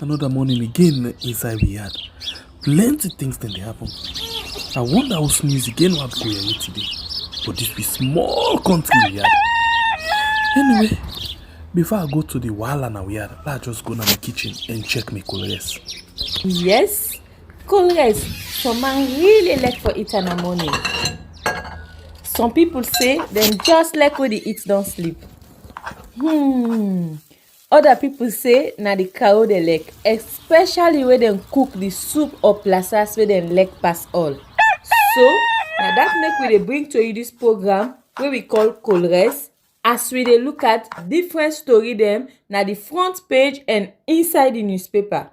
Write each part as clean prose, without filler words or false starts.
Another morning again inside we had plenty things then they happen. I wonder how news again what go here today. But this be small country we had. Anyway, before I go to the wahala now we had, let's just go to my kitchen and check my colors. Yes, colors. Some man really like for eat in the morning. Some people say them just like when they eat don't sleep. Other people say na the cow they like, especially when they cook the soup or plasas where they like pass all. So now that make we dey bring to you this program wey we call Colres, as we dey look at different story dem na the front page and inside the newspaper.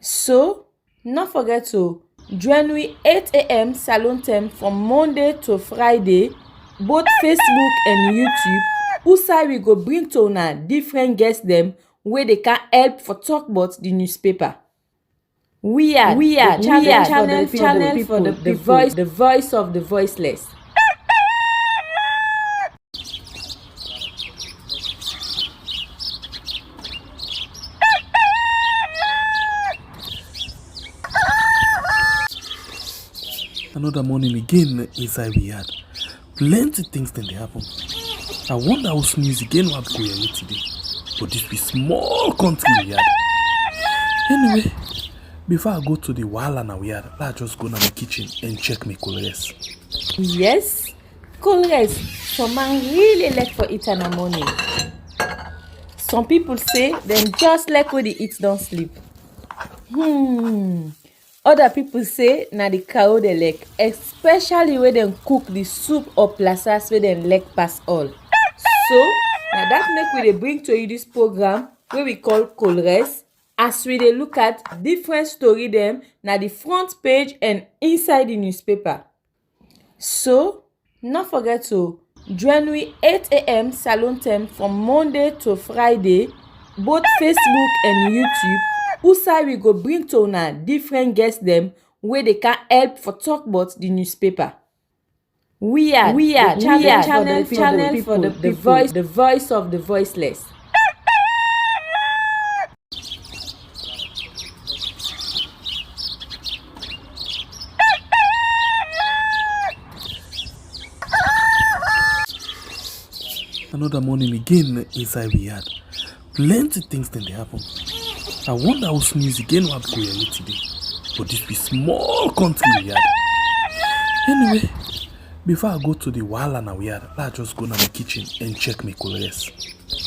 So no forget to join we 8 a.m. salon time from Monday to Friday, both Facebook and YouTube. Usai we go bring to una different guests dem wey dey can help for talk about the newspaper. We are channel for the voice of the voiceless. Another morning again inside we had plenty things then they happen. I wonder how news again what go here today. But this be small country we had. Anyway, before I go to the wahala now we had, let's just go to my kitchen and check my colors. Yes, colors. Some man really like for eat in the morning. Some people say them just like when they eat don't sleep. Other people say na the cow they like, especially when they cook the soup or plasas where they like pass all. So now that make we dey bring to you this program wey we call Colres, as we dey look at different story dem na the front page and inside the newspaper. So no forget to join we 8 a.m. salon time from Monday to Friday, both Facebook and YouTube. Usai we go bring to una different guests dem wey dey can help for talk about the newspaper. We are channel for the voice of the voiceless. Another morning again inside we had plenty things then they happen. I wonder how news again what go here today. But this be small country we had. Anyway, before I go to the wahala now we had, let's just go to my kitchen and check my colors.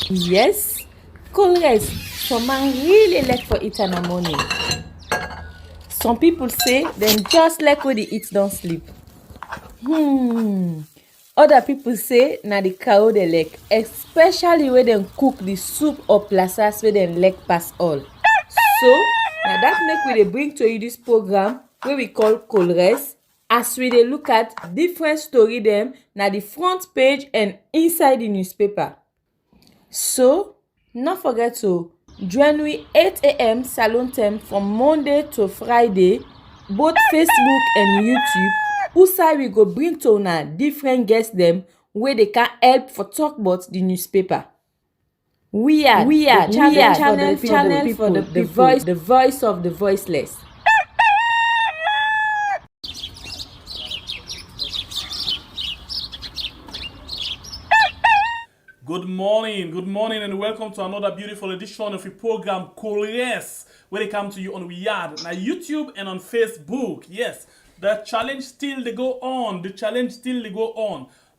Yes, colors. Some man really like for eat in the morning. Some people say them just like when they eat don't sleep. Other people say na the cow they like, especially when they cook the soup or plasas where they like pass all. So now that make we dey bring to you this program wey we call Colres, as we dey look at different story dem na the front page and inside the newspaper. So no forget to join we 8 a.m. salon time from Monday to Friday, both Facebook and YouTube. Usai we go bring to una different guests dem wey dey can help for talk about the newspaper. We are channel for the voice of the voiceless. Good morning, and welcome to another beautiful edition of the program Colres, where they come to you on Yard, on YouTube and on Facebook. Yes, the challenge still they go on.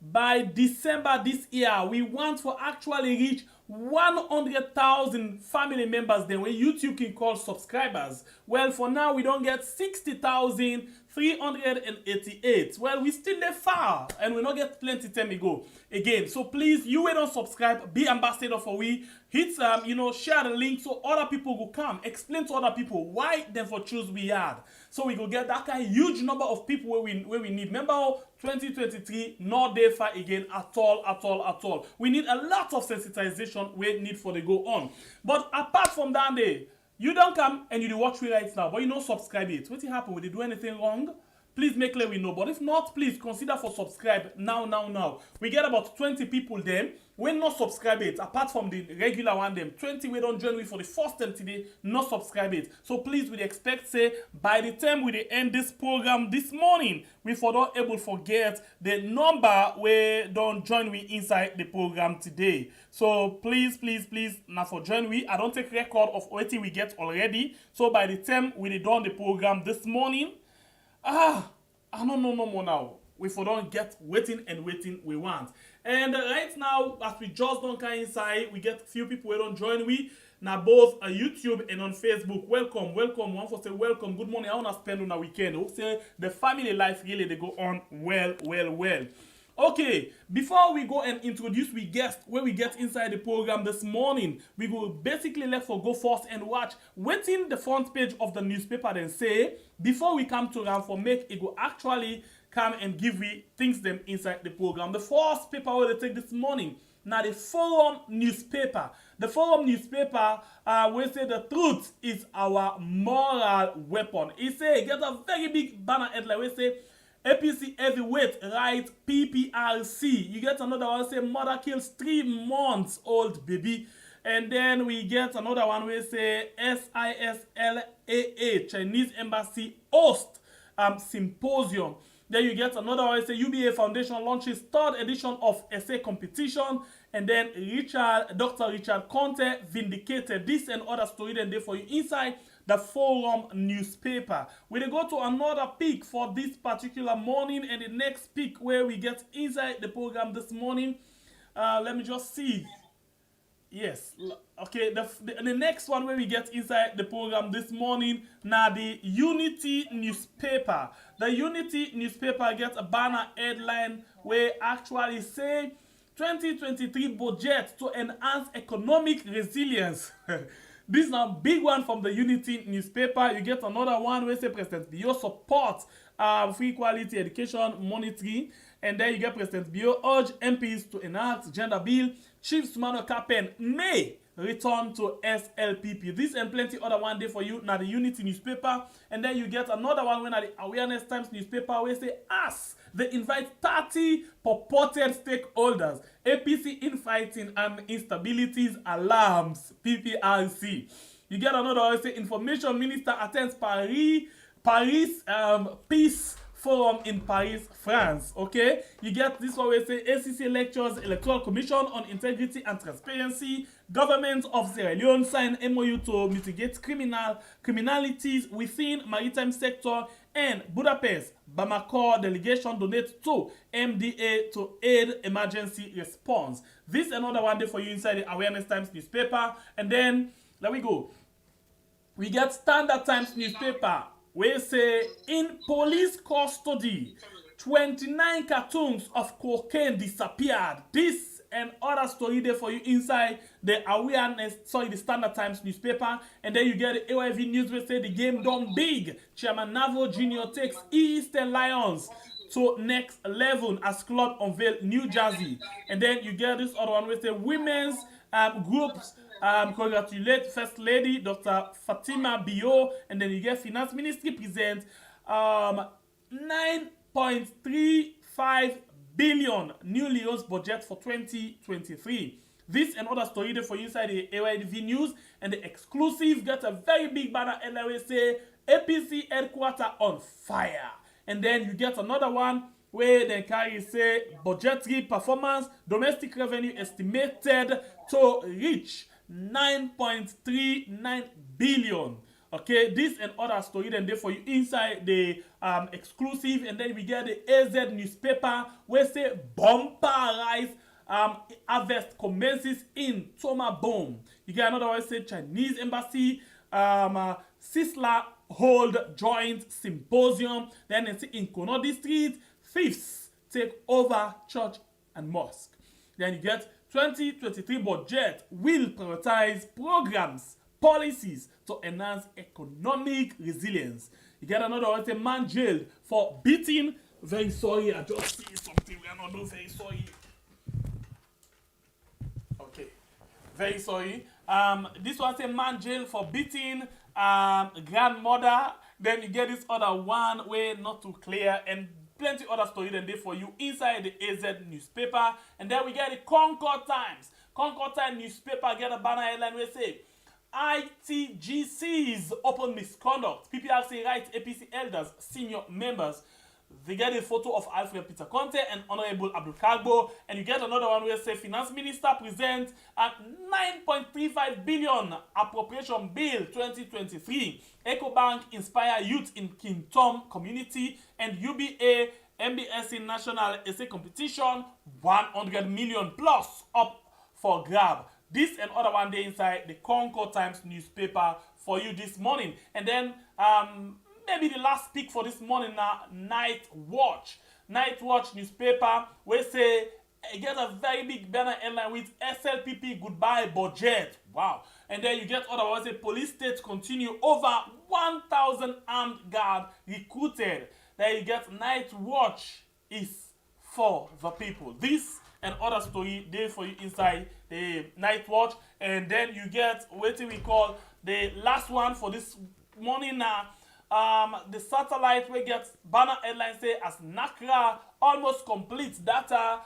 By December this year, we want to actually reach 100,000 family members then where YouTube can call subscribers. Well, for now, we don't get 60,388. Well, we still there far, and we not get plenty time ago. Again, so please, you will not subscribe, be ambassador for we. Hit share the link so other people will come. Explain to other people why them for choose we had. So we go get that kind of huge number of people where we need. Remember, 2023 not there far again at all. We need a lot of sensitization we need for the go on. But apart from that day, you don't come and you do watch me right now, but you don't subscribe it. What happen? Will they do anything wrong? please make let we know. But if not, please consider for subscribe now. We get about 20 people then. When not subscribe it, apart from the regular one them, 20 we don't join me for the first time today, not subscribe it. So please we expect say by the time we end this program this morning, we for not able forget the number we don't join me inside the program today. So please now for join we. I don't take record of what we get already. So by the time we done the program this morning, I don't know no more now. We for don't get waiting we want. And right now, as we just don't come inside, we get few people who don't join we. Now both on YouTube and on Facebook. Welcome. One for say welcome. Good morning. I wanna spend on a weekend. Hope say the family life really they go on well. Okay, before we go and introduce we guest where we get inside the program this morning, we will basically let for go first and watch waiting the front page of the newspaper then say before we come to round for make it go actually come and give we things them inside the program. The first paper we take this morning now the Forum newspaper. The Forum newspaper will say the truth is our moral weapon. It say get a very big banner headline. We say APC heavyweight right PPRC. You get another one say mother kills 3 months old baby. And then we get another one we say SISLAA Chinese Embassy host symposium. Then you get another one say UBA Foundation launches 3rd edition of essay competition. And then Dr. Richard Conte vindicated this and other story then there for you inside the Forum newspaper. We go to another pick for this particular morning, and the next pick where we get inside the program this morning. Let me just see. Yes, okay. The next one where we get inside the program this morning, now the Unity newspaper. The Unity newspaper gets a banner headline where actually say 2023 budget to enhance economic resilience. This is a big one from the Unity newspaper. You get another one where say President Bio support free quality education monitoring. And then you get President Bio urge MPs to enact gender bill. Chief Sumano Kapen may return to SLPP. This and plenty other one day for you now the Unity newspaper. And then you get another one when the Awareness Times newspaper where say us. They invite 30 purported stakeholders. APC infighting and instabilities alarms PPRC. You get another one say Information Minister attends Paris Peace Forum in Paris, France. Okay, you get this one where say ACC lectures Electoral Commission on Integrity and Transparency. Government of Sierra Leone sign MOU to mitigate criminalities within maritime sector. And Budapest Bamako delegation donates to MDA to aid emergency response. This another one day for you inside the Awareness Times newspaper. And then there we go. We get Standard Times newspaper. We say in police custody, 29 cartons of cocaine disappeared. This and other story there for you inside the the Standard Times newspaper. And then you get the AYV news where say the game done big. Chairman Navo Jr. takes Eastern Lions to next level as club unveil New Jersey. And then you get this other one where say women's groups congratulate First Lady Dr. Fatima Bio. And then you get Finance Ministry present 9.35 billion new Leo's budget for 2023. This and other story there for you inside the AYV news. And the exclusive get a very big banner and I will say APC headquarters on fire. And then you get another one where they carry say budgetary performance, domestic revenue estimated to reach 9.39 billion. Okay, this and other story then there for you inside the exclusive. And then we get the AZ newspaper where say bumper rice harvest commences in Toma Bone. You get another one say Chinese Embassy Sisla hold joint symposium. Then they say in Konodi Street, thieves take over church and mosque. Then you get 2023 budget will prioritize programs, policies to enhance economic resilience. You get another one, say man jailed for beating. Very sorry, I just see something we are not doing. Very sorry. Okay, very sorry. This one say man jailed for beating grandmother. Then you get this other one where not too clear, and plenty other story than they for you inside the AZ newspaper. And then we get the Concord Times. Concord Times newspaper get a banner headline where say ITGC's open misconduct. PPRC writes APC elders, senior members. They get a photo of Alfred Peter Conte and Honorable Abdul Kagbo, and you get another one where say Finance Minister presents a 9.35 billion appropriation bill 2023. EcoBank inspire youth in King Tom community, and UBA MBSC National Essay Competition 100 million plus up for grab. This and other one day inside the Concord Times newspaper for you this morning. And then maybe the last pick for this morning now, Night Watch. Night Watch newspaper where say get a very big banner headline with SLPP goodbye budget. Wow. And then you get other ones say police state continue over 1,000 armed guard recruited. Then you get Night Watch is for the people. This and other story there for you inside the Night Watch. And then you get what we call the last one for this morning now. The satellite we get banner headline say as NACRA almost completes data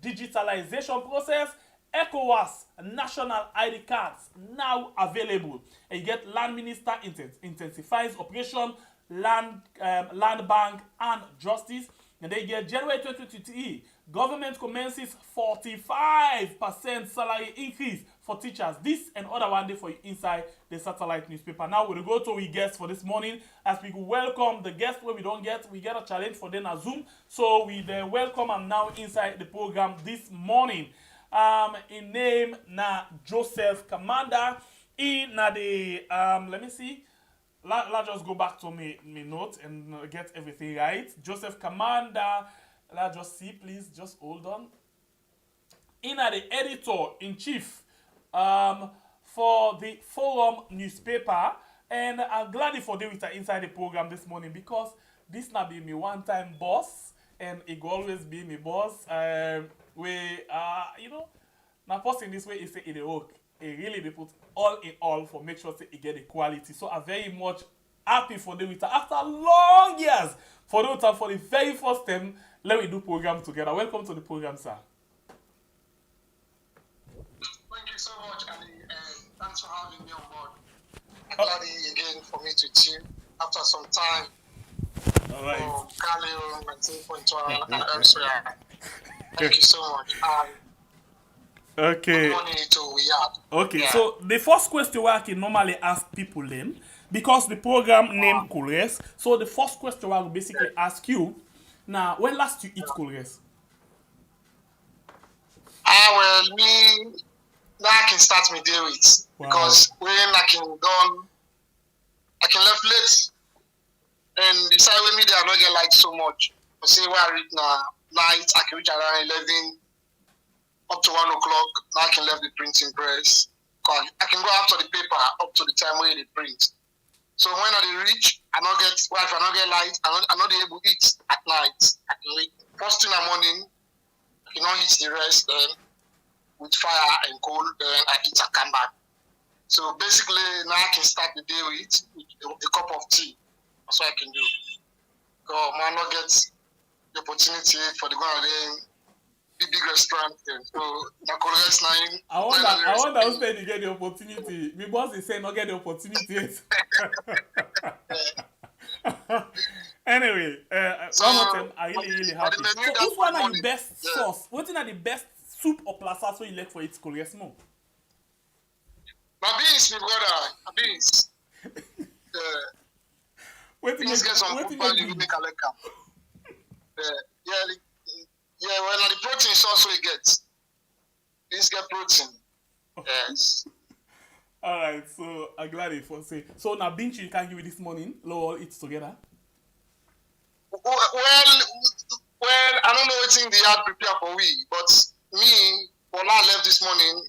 digitalization process, ECOWAS national ID cards now available. And you get land minister intensifies operation, land bank and justice. And then you get January 2023, government commences 45% salary increase for teachers. This and other one day for you inside the satellite newspaper. Now we'll go to we guests for this morning. As we welcome the guests where we get a challenge for them on Zoom. So we welcome them now inside the program this morning. In name na Joseph Commander. In na the let me see. Let's just go back to me note and get everything right. Joseph Commander. Let's just see, please. Just hold on. In the editor-in-chief for the Forum newspaper. And I'm glad for them with her inside the program this morning because this not be me one-time boss. And it will always be me boss. Now posting this way is say it work. It really they put all in all for make sure say it get the quality. So I'm very much happy for them with her after long years. For the very first time, let me do program together. Welcome to the program, sir. Thank you so much, Ali, and thanks for having me on board. I'm glad again for me to tune after some time. All right. Carleo, 19.1 and elsewhere. Thank you so much. Okay. Good morning to Riyadh. Okay, yeah. So the first question I can normally ask people then, because the program name Coolres, so the first question I will basically ask you, now, when last you eat Coolres? Well, now I can start my day with, because when I can left late, and decide with me that I don't get light so much. I say where I read now, night, I can reach around 11, up to 1 o'clock, now I can leave the printing press. I can go after the paper up to the time where they print. So when I reach, I don't get, well, if I don't get light, I'm not able to eat at night. I can wait. First thing in the morning, I don't eat the rest, then with fire and coal, then I eat and come back. So basically, now I can start the day with a cup of tea. That's what I can do. So man not get the opportunity for the go out the big restaurant then. So I wonder who said you get the opportunity. My boss is saying not get the opportunity yet. Anyway, so, one more time, I really happy. So which one are the best sauce? What are the best soup or plaza so you like for it Coolres more? My beans, my brother. My beans. Beans get some good value, you make a like yeah, well, the protein is also it gets. Beans get protein. Yes. Alright, so I'm glad you for say. So now beans you can give me this morning, all eat together. Well, I don't know what thing they had prepared for we, but me, when I left this morning,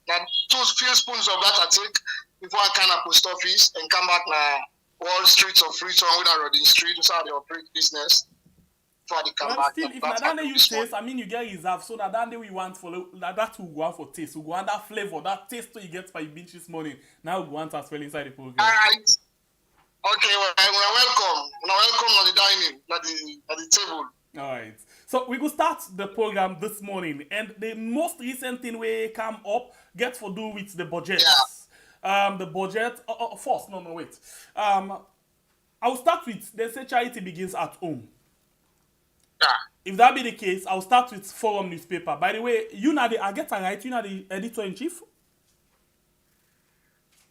that few spoons of that I take before I kind of post office and come back now. All streets of Freetown, without the street, that's how they operate business. before they come Well, back. still, And if that's Nadande you this taste, I mean, you get reserve. So Nadande we want for that will go on for taste. We go on that flavor, that taste you get by bench this morning. Now we go on as well inside the program. All right. Okay, well, we're welcome. We're welcome at the dining, at the table. All right. So we go start the program this morning, and the most recent thing we come up get for do with the budget. Yeah. The budget. First, no, wait. I'll start with, they say charity begins at home. Yeah. If that be the case, I'll start with Forum newspaper. By the way, I get it right, you know the editor-in-chief?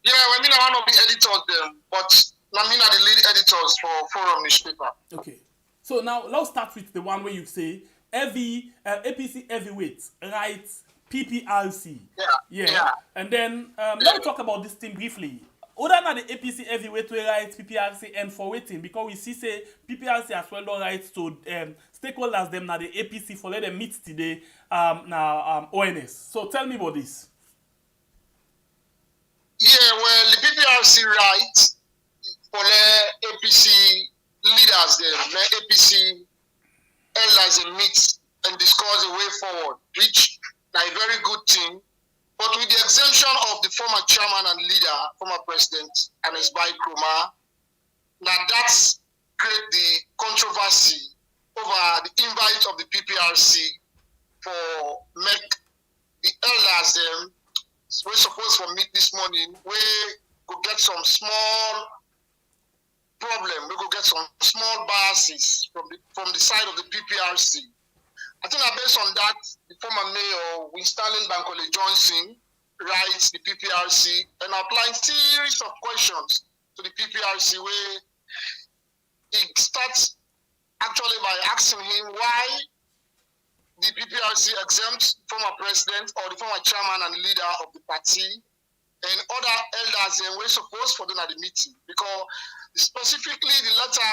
Yeah, I mean, I'm one of the editors there, but I mean, the lead editors for Forum newspaper. Okay. So now, let's start with the one where you say, APC heavyweight writes PPRC. Yeah. And then, let's talk about this thing briefly. Other than the APC heavyweight we write PPRC and for waiting, because we see say PPRC as well don't write to stakeholders them now the APC for let them meet today now ONS. So tell me about this. Yeah, well, the PPRC writes for the APC leaders there, the APC elders they meet and discuss the way forward, which is a very good thing. But with the exemption of the former chairman and leader, former president, Anas Kroma, now that's create the controversy over the invite of the PPRC for make the elders them we're supposed to meet this morning. We could get some small problem. We could get some small biases from the side of the PPRC. I think that based on that, the former mayor, Winston Bankole Johnson, writes the PPRC and applying series of questions to the PPRC where he starts actually by asking him why the PPRC exempts former president or the former chairman and leader of the party and other elders and we're supposed for them at the meeting, because specifically the letter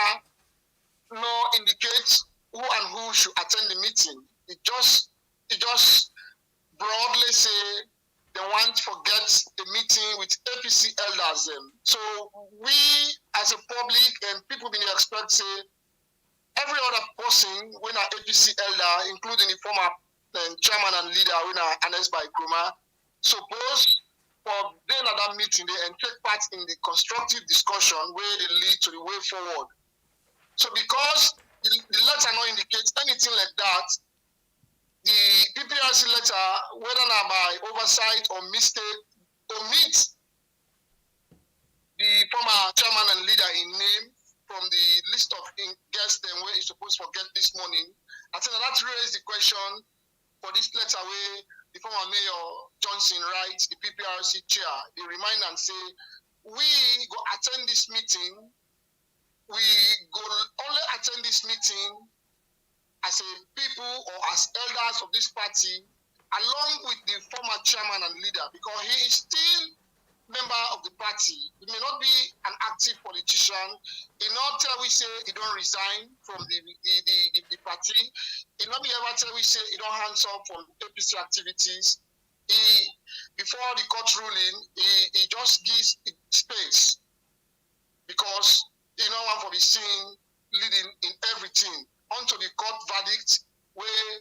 no indicates who and who should attend the meeting. It just broadly say they want to get a meeting with APC elders. So we as a public and people been expect say every other person when an APC elder, including the former chairman and leader when Anas Kroma, suppose for then at that meeting they and take part in the constructive discussion where they lead to the way forward. So because the letter not indicates anything like that, the PPRC letter, whether not by oversight or mistake, omits the former chairman and leader in name from the list of guests and where he's supposed to get this morning. I think that raised the question for this letter where the former mayor Johnson writes the PPRC chair. They remind and say, we go attend this meeting. We go only attend this meeting as a people or as elders of this party, along with the former chairman and leader, because he is still member of the party. He may not be an active politician. He not tell we say he don't resign from the party. He not be ever tell we say he don't hands up from APC activities. He before the court ruling, he just gives it space because he don't want to be seen leading in everything until the court verdict where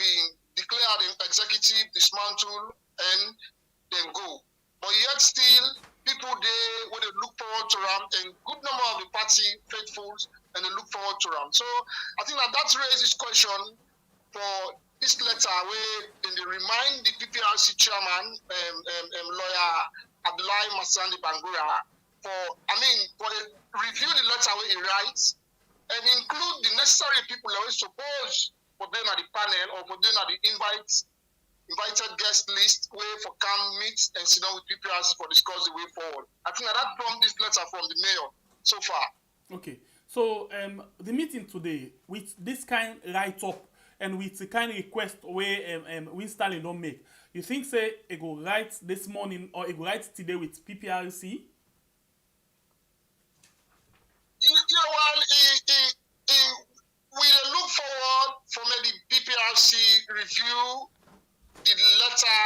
being declared an executive dismantle and then go. But yet still, people there when they look forward to them, and good number of the party faithfuls, and they look forward to them. So I think that raises question for this letter where they remind the PPRC chairman, lawyer Abdullahi Masandi Bangura, for review the letter where he writes and include the necessary people that we suppose for them at the panel or for them at the invited guest list where for come meet and sit down with PPRC for discuss the way forward. I think that prompted this letter from the mayor so far. Okay, so the meeting today with this kind write-up and with the kind of request where Winston don't make, you think say it go write this morning or it go write today with PPRC? Yeah, well, we look forward for maybe PPRC review the letter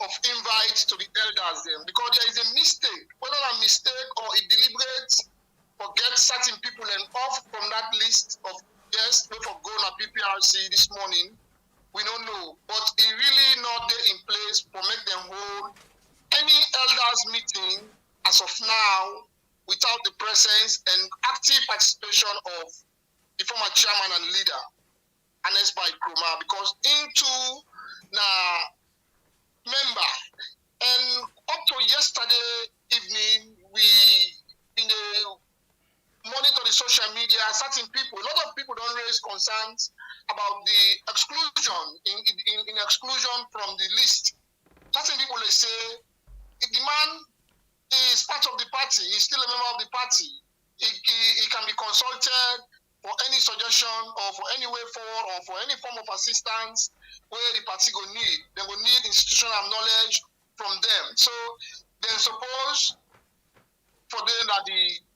of invite to the elders then, because there is a mistake, whether a mistake or a deliberate forget certain people and off from that list of yes, we for go na PPRC this morning. We don't know, but it really not there in place for make them hold any elders meeting as of now without the presence and active participation of the former chairman and leader, announced by Kruma, because into now member and up to yesterday evening we in the monitor the social media, certain people, a lot of people don't raise concerns about the exclusion in exclusion from the list. Certain people they say if the man is part of the party, he's still a member of the party, he can be consulted for any suggestion or for any way forward or for any form of assistance where the party go need. They will need institutional knowledge from them. So then suppose for them that the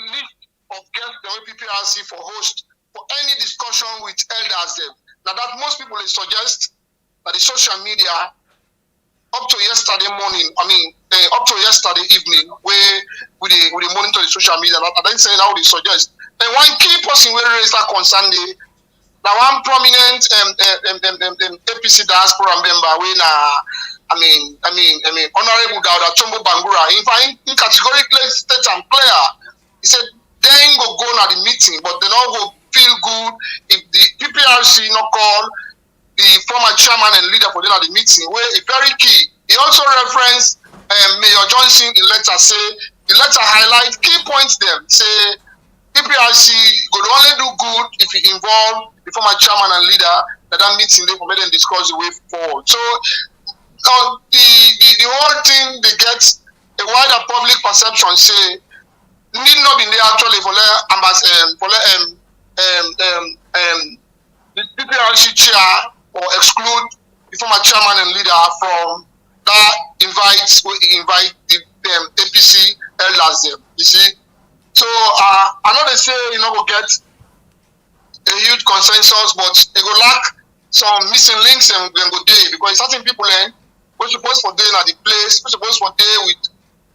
list of guests the PPRC for host for any discussion with elders them. Now that most people they suggest that the social media up to yesterday morning, up to yesterday evening, where we monitor the social media, I don't say now they suggest. And one key person will raise that concern now one prominent APC diaspora member when Honorable Dauda Chombo Bangura in categorically state and clear. He said they ain't go na the meeting, but they not go feel good if the PPRC not call the former chairman and leader for the meeting, where a very key. He also referenced Mayor Johnson in letter say the letter highlight key points them say PPRC could only do good if it involve the former chairman and leader that meeting they for make them discuss the way forward. So the whole thing they get a wider public perception say need not be there actually for the PPRC chair or exclude the former chairman and leader from that invite the APC elders them. You see, so I know they say you know go get a huge consensus, but they go lack some missing links and then go there because certain people we're supposed for there at the place, we're supposed for there with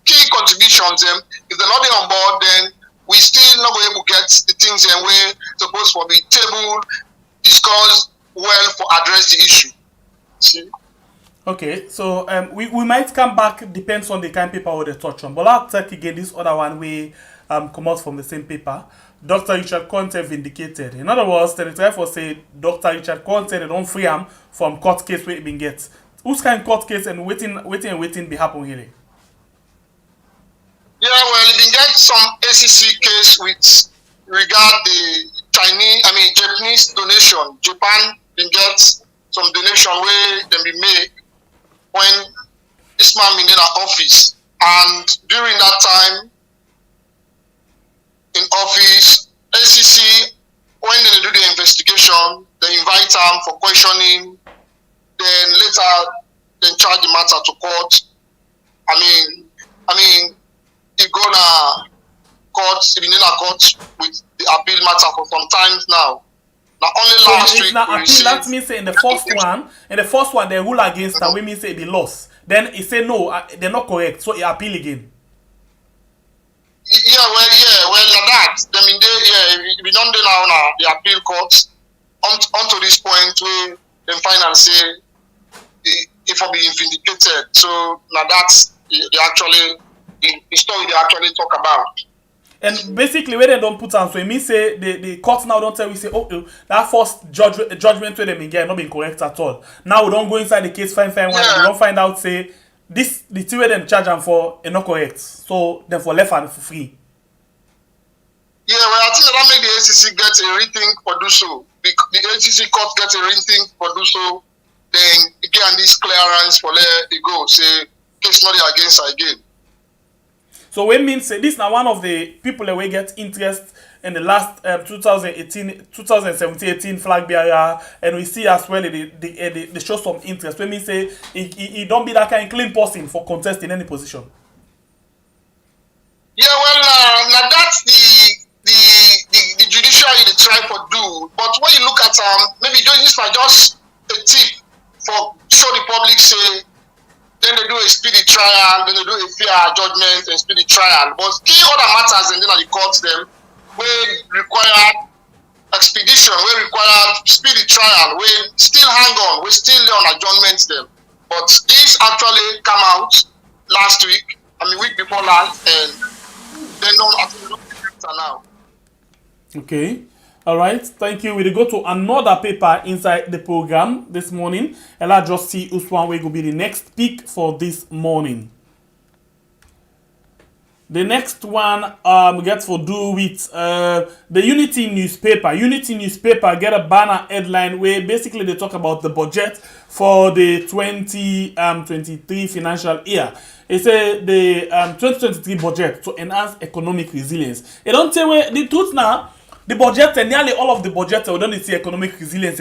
key contributions them. If they're not there on board, then we still not going to get the things and we're supposed for be table discussed well for address the issue. See? Okay, so we might come back, depends on the kind of paper we touch on. But I'll take again this other one we come out from the same paper. Dr. Richard Conte vindicated. In other words, the try for say Dr. Richard Conte they don't free him from court case where he been get. Who's kind of court case and waiting be happen here? Yeah, well, you been get some ACC case with regard the Japanese donation. Japan been get some donation where they be made when this man been in an office, and during that time in office, ACC when they do the investigation, they invite him for questioning. Then later, they charge the matter to court. He gonna court, he been in a court with the appeal matter for some times now. Now only last week we received. That means say in the first one they rule against that we mean say it be lost. Then he say no, they're not correct, so he appeal again. Well, like that. I mean, we don't do now the appeal court onto this point where they finally say if I be vindicated. So now that's the story they actually talk about. And basically, when they don't put on, so it means say the court now don't tell we say, that first judgment where they been get not been correct at all. Now we don't go inside the case, find one, we don't find out say the thing where them charge them for is not correct. So then for left and for free. Yeah, well, I think that make the ACC get a rethink for do so. The ACC court get a rethink for do so. Then again, this clearance for let it go. Say case not against again. So we mean say this now one of the people that we get interest in the last 2017-18 flag bearer, and we see as well they show some interest. We mean say he don't be that kind of clean person for contest in any position. Yeah, well, now that's the judiciary they try for do. But when you look at maybe this is just a tip for show the public say. Then they do a speedy trial, then they do a fair judgment and speedy trial. But key other matters and then the courts them will require expedition we require speedy trial, we still hang on, we still on adjournment them. But this actually come out last week, week before last, and they don't actually now. Okay. All right. Thank you. We'll go to another paper inside the program this morning. And I'll just see which one will be the next pick for this morning. The next one gets to do with the Unity newspaper. Unity newspaper get a banner headline where basically they talk about the budget for the 2023 financial year. It's the 2023 budget to enhance economic resilience. It don't tell where the truth now. The budget and nearly all of the budget we don't see economic resilience.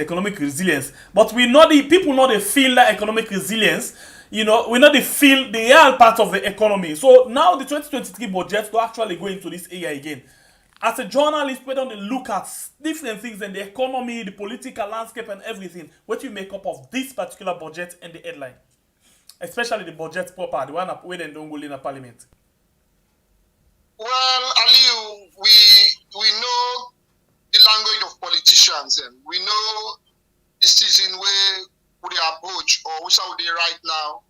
But we know the people know they feel that economic resilience. You know, we know they feel the real part of the economy. So now the 2023 budget to actually go into this area again. As a journalist, we don't look at different things in the economy, the political landscape, and everything. What do you make up of this particular budget and the headline? Especially the budget proper, the one where they don't go in a parliament. Well, Aliu, we know the language of politicians, and we know the season where they approach or which are they right now,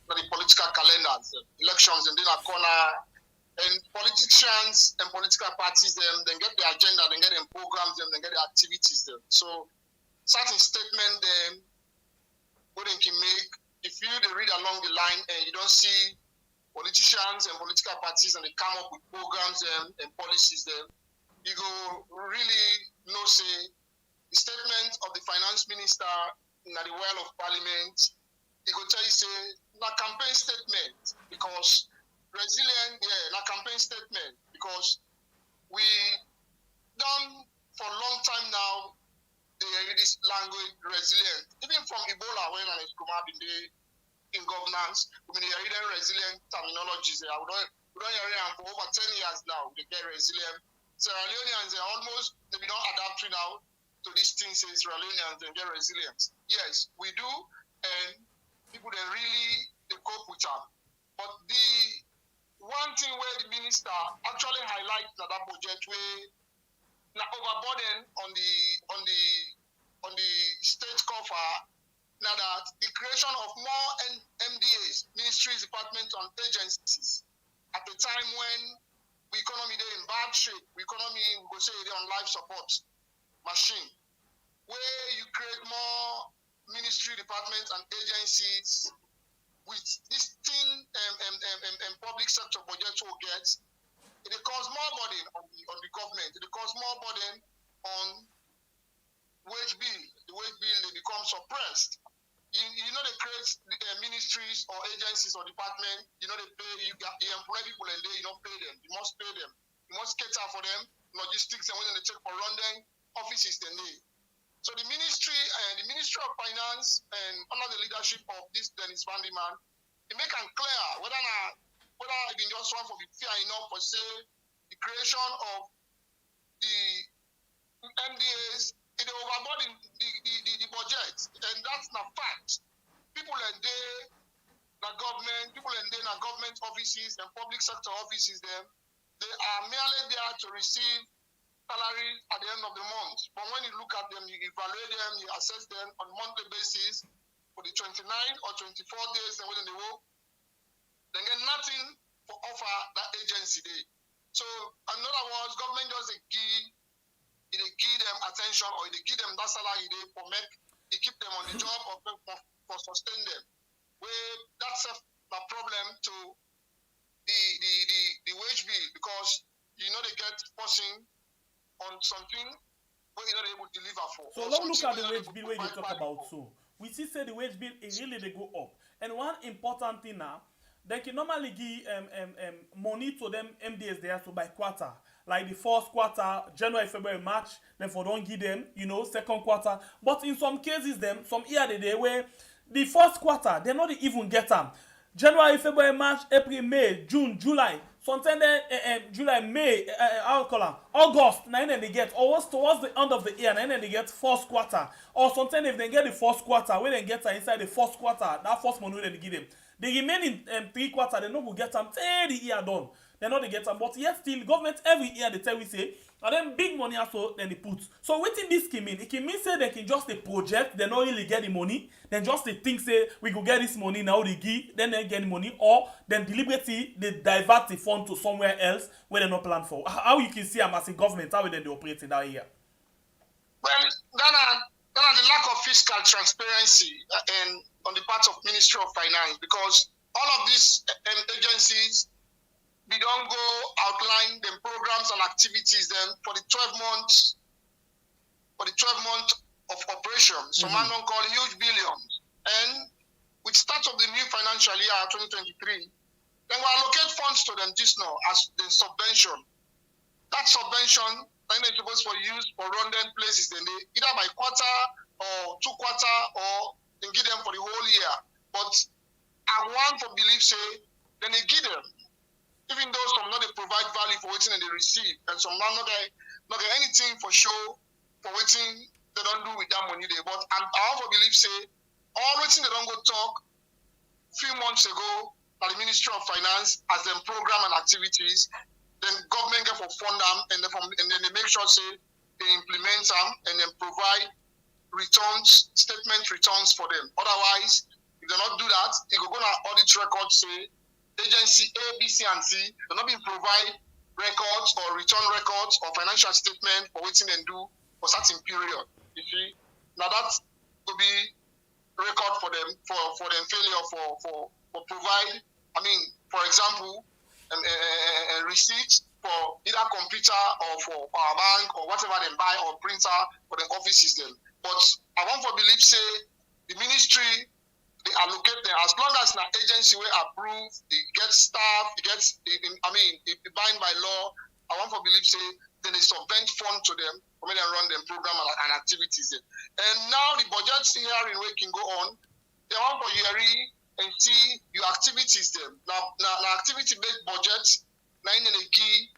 the political calendars, elections, and then a corner, and politicians and political parties then get their agenda, then get their programs, then get their activities them. So certain statement them what they can make. If you read along the line and you don't see politicians and political parties and they come up with programs and policies them, you go really know say the statement of the finance minister in the well of parliament, he go tell you say na campaign statement because resilient, na campaign statement because we done for a long time now they hear this language resilient. Even from Ebola when an Escoma been there in governance, we been hearing resilient terminologies there. We don't hear them for over 10 years now. They get resilient. Sierra Leoneans they don't adapt to now to these things says Sierra Leoneans and get resilience. Yes, we do, and people they really they cope with them. But the one thing where the minister actually highlights that budget where now overburden on the state coffer now that the creation of more MDAs, ministries, departments, and agencies at the time when the economy is in bad shape, the economy we go say on life support machine, where you create more ministry, departments, and agencies with this thing and public sector budget will get, it cause more burden on the government. It cause more burden on wage bill. The wage bill they become suppressed. You know they create ministries or agencies or department. You know they pay you employ people and they you don't pay them. You must pay them. You must cater for them. Logistics and when they check for London offices they need. So the Ministry of Finance and under the leadership of this Dennis Van Man, it make it clear whether it been just one for the fair enough for say the creation of the MDAs, it overburden the budget, and that's not fact. People and they government offices and public sector offices they are merely there to receive salary at the end of the month. But when you look at them, you evaluate them, you assess them on a monthly basis for the 29 or 24 days and when they work, they get nothing for offer that agency day. So in other words, government just give them attention or they give them that salary day for they keep them on the job or for sustain them. Where that's a problem to the wage bill because you know they get forcing on something where you're not able to deliver for. So let's look at the wage bill where they talk about so. We see say the wage bill is really they go up. And one important thing now, they can normally give money to them MDS there so by quarter. Like the first quarter, January, February, March, then for don't give them, second quarter. But in some cases some year they where the first quarter, they not even get them. January, February, March, April, May, June, July. Sometimes July, May, August, now then they get, or towards the end of the year, now then they get first quarter. Or sometimes if they get the first quarter, when they get inside the first quarter, that first money when they give them. The remaining 3 quarters, they no go get them till the year done. They know they get them, but yet still government every year they tell we say, and then big money also then they put. So waiting this can mean? It can mean say they can just a project, they not really get the money, then just they think say we go get this money now they give, then they get the money, or then deliberately they divert the fund to somewhere else where they not plan for. How you can see them as a government, how then they operate in that area? Well, then the lack of fiscal transparency and on the part of Ministry of Finance, because all of these agencies, we don't go outline the programs and activities then for the 12 months of operation. So man don't call huge billions. And with start of the new financial year 2023, then we allocate funds to them just now as the subvention. That subvention then they're supposed to use for run-down places then they either by quarter or 2 quarter or they give them for the whole year. But I want to believe say then they give them. Even though some not they provide value for waiting and they receive, and some not get anything for show for waiting they don't do with that money there. But I also believe say all waiting they don't go talk few months ago at the Ministry of Finance as them program and activities, then government get for fund them and then they make sure say they implement them and then provide statement returns for them. Otherwise, if they not do that, they go to audit records say agency A, B, C, and Z will not be provide records or return records or financial statement for waiting and do for certain period. You see, now that will be record for them for them failure for provide. I mean, for example, a receipt for either computer or for power bank or whatever they buy or printer for the offices then. But I want to believe say the ministry. They allocate them as long as an agency will approve, it gets staff, it bind by law. I want to believe say then they subvent fund to them for me to run them program and activities there. And now the budget hearing we can go on. They want for hear and see your activities them. Now activity based budget, now in a key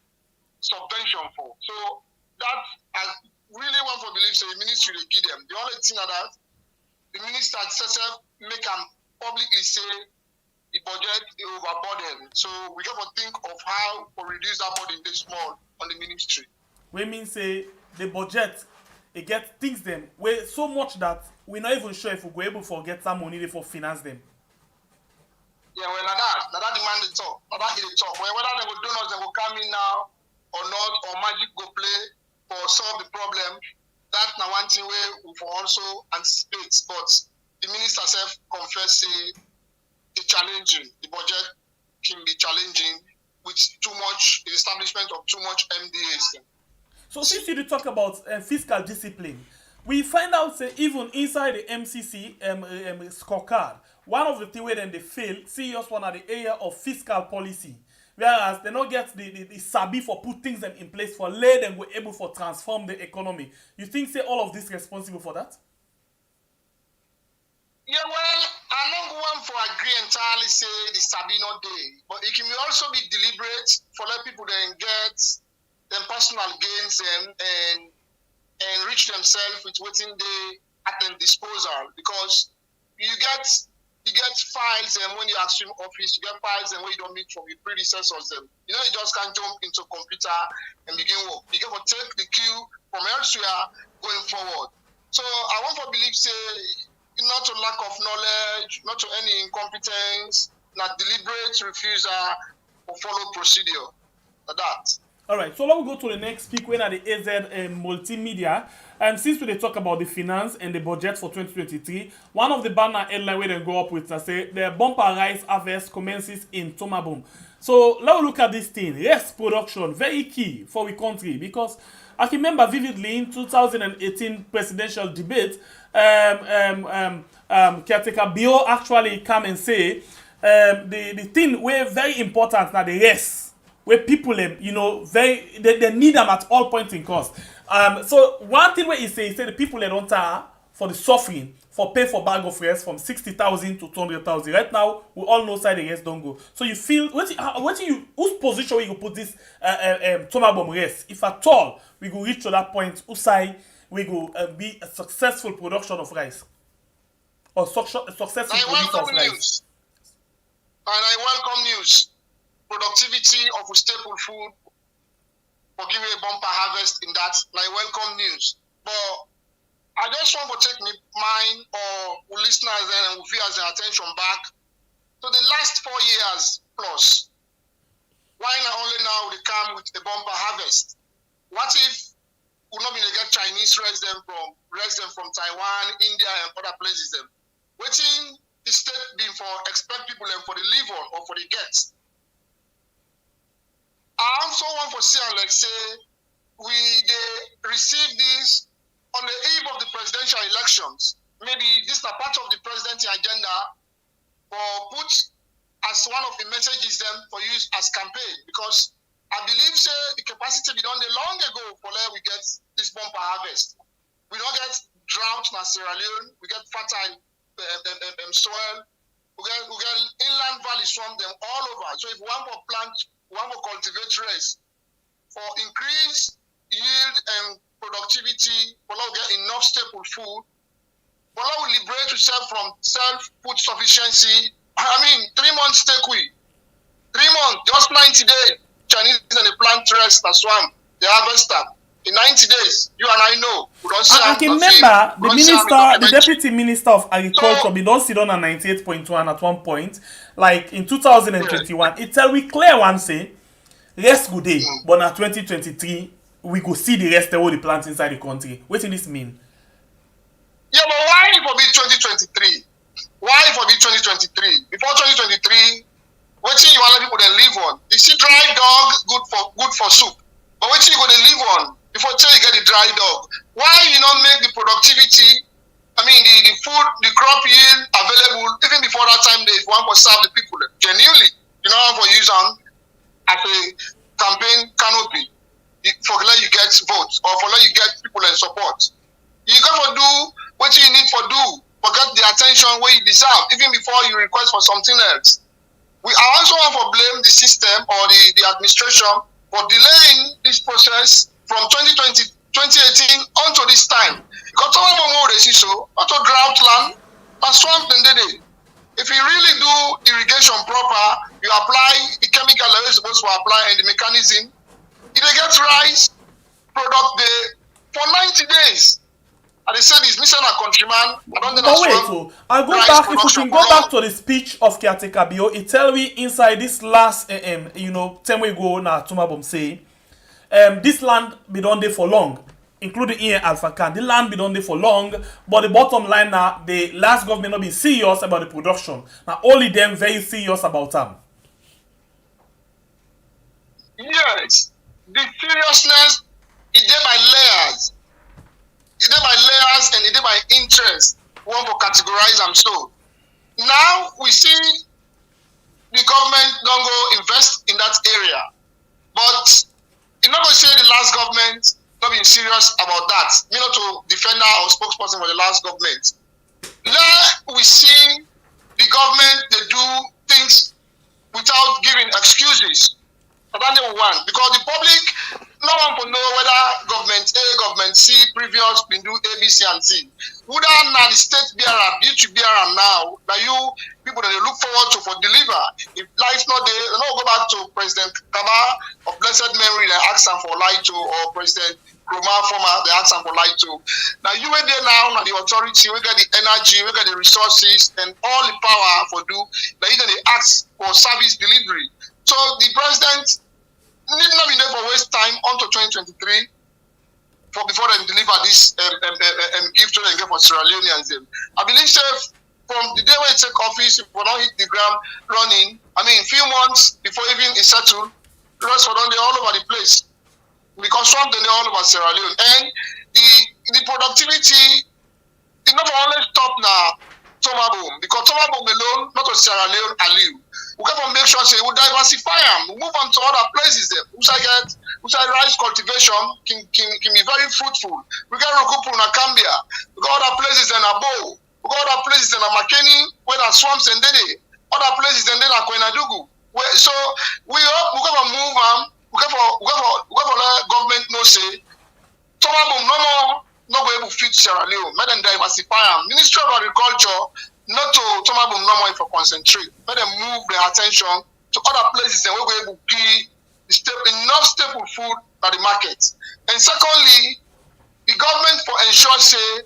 subvention for. So that I really want to believe say the ministry they give them. The only thing that the minister itself make them publicly say the budget is overburdened. So we got to think of how to reduce that burden this small on the ministry. We mean say the budget it get things them way so much that we're not even sure if we go able to get some money for finance them. Yeah, well, now that demand the talk. Now that is the talk. Well, whether they will donors they will come in now or not, or magic go play for solve the problem. That's now one thing where we for also anticipate, but the minister self confess it's challenging. The budget can be challenging with too much establishment of too much MDAs. So since you did talk about fiscal discipline, we find out even inside the MCC scorecard, one of the things where then they fail serious one at the area of fiscal policy. Whereas they don't get the sabi for put things them in place for let them were able for transform the economy. You think say all of this responsible for that? Yeah, well, I don't want to agree entirely say the sabi not day, but it can also be deliberate for let people then get them personal gains and enrich themselves with waiting they at their disposal, because you get files and when you assume office, you get files and when you don't meet from your predecessors them. You know, you just can't jump into a computer and begin work. You got to take the cue from elsewhere going forward. So I want to believe say not to lack of knowledge, not to any incompetence, not deliberate refusal or follow procedure. Like that. All right, so let's go to the next speak when at the AZ multimedia. Since we talk about the finance and the budget for 2023, one of the banner headline where they go up with say the bumper rice harvest commences in Tomabum. So let's look at this thing. Yes, production very key for the country, because I can remember vividly in 2018 presidential debate, caretaker Bio actually come and say the thing where very important now the rest. Where people, they need them at all points in cost. So one thing where he say the people they don't for the suffering, for pay for bag of rice from 60,000 to 200,000. Right now, we all know side the rest don't go. So you feel, whose position we go put this Tomabom rice? If at all we go reach to that point, whose side we go be a successful production of rice? Or successful production of rice? And I welcome news. productivity of staple food for giving a bumper harvest in that, like welcome news. But I just want to take me mind or listeners and viewers their attention back to the last 4 years plus. Why not only now they come with a bumper harvest? What if we not be able to get Chinese residents from Taiwan, India, and other places? Them waiting the state being for expect people them for the live on or for the get. I also want to see and like say they receive this on the eve of the presidential elections. Maybe this is a part of the president's agenda for put as one of the messages them for use as campaign, because I believe say the capacity we done long ago for let we get this bumper harvest. We don't get drought in Sierra Leone, we get fertile soil, we get inland valley swamp them all over. So if one for plant, one for cultivate rice for increase yield and productivity, for now get enough staple food, for now we liberate yourself from self-food sufficiency. I mean, 3 months take we. 3 months, just 90 days. Chinese and the plant rest and swamp, they harvest them. In 90 days, you and I know. We don't see I can remember the deputy minister of agriculture, we don't sit on a 98.1 at one point. Like in 2021, it tell we clear one say, rest good day, but now 2023, we go see the rest of all the plants inside the country. What does this mean? Yeah, but why it will be 2023? Why it will be 2023? Before 2023, waiting you want people to live on. You see dry dog good for soup. But waiting you go to live on before you get the dry dog. Why you not make the productivity, I mean the food, the crop yield available even before that time they want to serve the people genuinely. You know how to use them as a campaign canopy. For let you get votes or for let you get people in support. You got to do what you need for do. Forget the attention where you deserve, even before you request for something else. I also want to blame the system or the administration for delaying this process from 2018 onto this time. Because all of them they see so, auto drought land, that's swamp and they. If you really do irrigation proper, you apply the chemical that you're supposed to apply and the mechanism, it get rice product there for 90 days. And they said he's missing a countryman. I don't think but wait, so I'll go back, if we can go back to the speech of Caretaker Bio, it tell me inside this last 10 we go now Tumabum say this land be done there for long, including here Alpha Khan. The land be done there for long, but the bottom line now, the last government not be serious about the production. Now only them very serious about them. Yes. The seriousness is there by layers. It's there by layers and it's there by interest. We want to categorize them so. Now we see the government don't go invest in that area. But you're not going to say the last government not being serious about that. Me not to defender or spokesperson for the last government. Now we see the government, they do things without giving excuses. That's number one. Because the public, no one will know whether government A, government C, previous been do A, B, C, and Z. Whether now the state bearer, duty bearer now, that you people that they look forward to for deliver. If life not there, they don't go back to President Kaba of blessed memory, they ask them for light to, or President Kroma former, they ask them for light to. Now you were there now, the authority, we get the energy, we get the resources, and all the power for do, that either they ask for service delivery. So the president need not be there for waste time until 2023 before they deliver this gift to them for Sierra Leoneans. I believe from the day when he take office, if we don't hit the ground running, I mean, few months before even it settled, the rest were done all over the place. Because swamp they all over Sierra Leone. And the productivity is not only stop now Tomabom, because Tomabom alone, not to Sierra Leone, Aliu. We got to make sure say we diversify them, we move on to other places there. We say rice cultivation can be very fruitful. We got Rokupu in Cambia, we got other places in Abo, we got other places in Makeni, where there are swamps and Dede, other places in Dede Kwenadugu. So we got to move them, we got to let government know say Tomabom no go able to fit Sierra Leone, let them diversify them. Ministry of Agriculture, not to Tomabom no more for concentrate. Let them move their attention to to other places and we go able to give enough staple food at the market. And secondly, the government for ensure say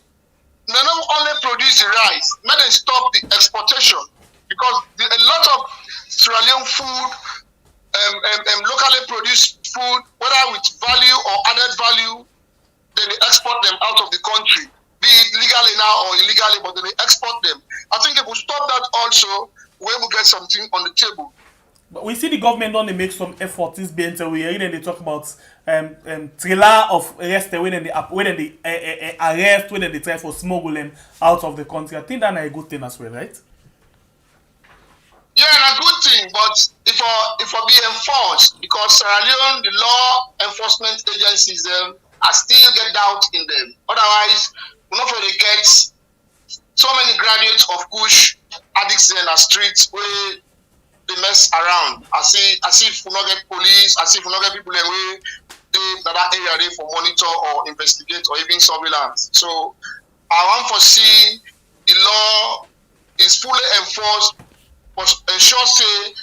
they not only produce the rice, let them stop the exportation, because a lot of Sierra Leone food, locally produced food, whether with value or added value, then they export them out of the country, be it legally now or illegally, but then they export them. I think if we stop that also, we will get something on the table. But we see the government only make some efforts. This being we hear they talk about trailer of arrest when they arrest, when they try for smuggle them out of the country. I think that's a good thing as well, right? Yeah, a good thing, but if I be enforced, because Sierra Leone, the law enforcement agencies I still get doubt in them. Otherwise, we're not going to get so many graduates of Kush addicts in the streets where they mess around. As if we not get police, as if we not get people in way that area there for monitor or investigate or even surveillance. So I want to see the law is fully enforced, but ensure say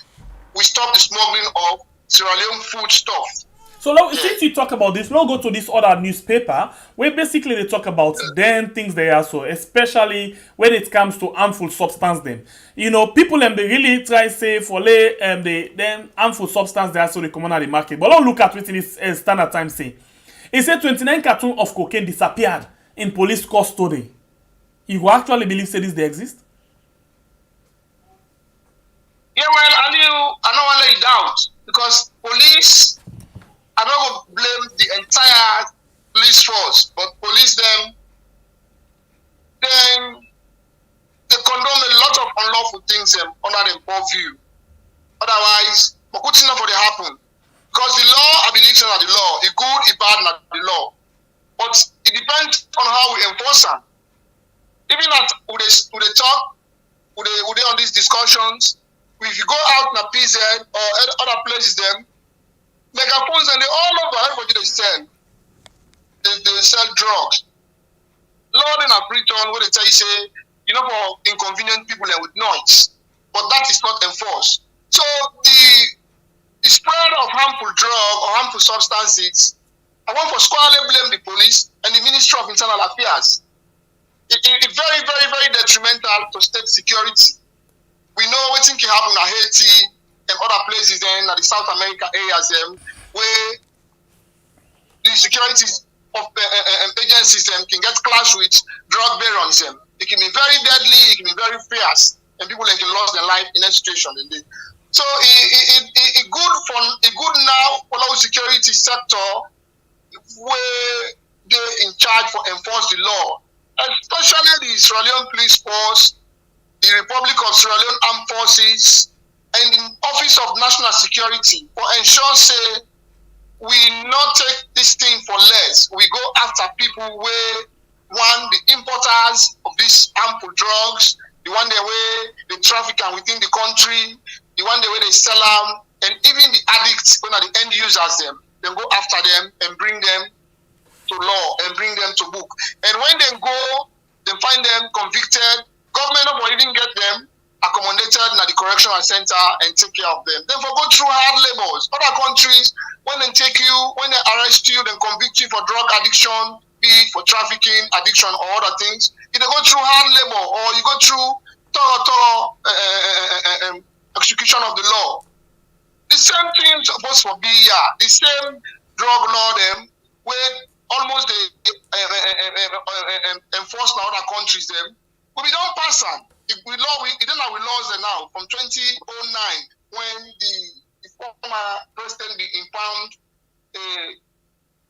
we stop the smuggling of Sierra Leone food stuff. So since you talk about this, now go to this other newspaper where basically they talk about then things they are so, especially when it comes to harmful substance them. You know, people they really try say for the then harmful substance they are so they come on the market. But don't look at what this Standard Time say. It said 29 cartons of cocaine disappeared in police custody. You will actually believe say this they exist? Yeah, well, I don't want to lay it down because police, I don't blame the entire police force, but police then they condone a lot of unlawful things under their purview. Otherwise, but good enough for they happen. Because the law, I believe is not the law. It's good, it's bad, not the law. But it depends on how we enforce them. Even at would they talk, would they on these discussions, if you go out in a PZ or other places them, megaphones and they all over everybody they sell. They sell drugs. Law in a Britain where they tell you say, you know, for inconvenient people and with noise. But that is not enforced. So the spread of harmful drug or harmful substances, I want for squarely blame the police and the Ministry of Internal Affairs. It's very, very, very detrimental to state security. We know what can happen in Haiti and other places in the South America areas where the security of agencies can get clashed with drug barons. It can be very deadly, it can be very fierce, and people can lose their life in that situation. So it good now for our security sector where they're in charge for enforce the law, especially the Sierra Leone Police Force, the Republic of Sierra Leone Armed Forces, and the Office of National Security for ensure say we not take this thing for less. We go after people where the importers of these harmful drugs, the one way they traffic them within the country, the one way they sell them, and even the addicts, when are the end users them, then go after them and bring them to law and bring them to book. And when they go, they find them convicted. Government will even get them accommodated in the correctional center and take care of them. Then for go through hard labors. Other countries, when they take you, when they arrest you, then convict you for drug addiction, be it for trafficking, addiction, or other things, you go through hard labor or you go through thorough execution of the law. The same thing supposed to be here. The same drug law them where almost they enforce in other countries them. But we don't pass on. We lost them now from 2009 when the former president impound a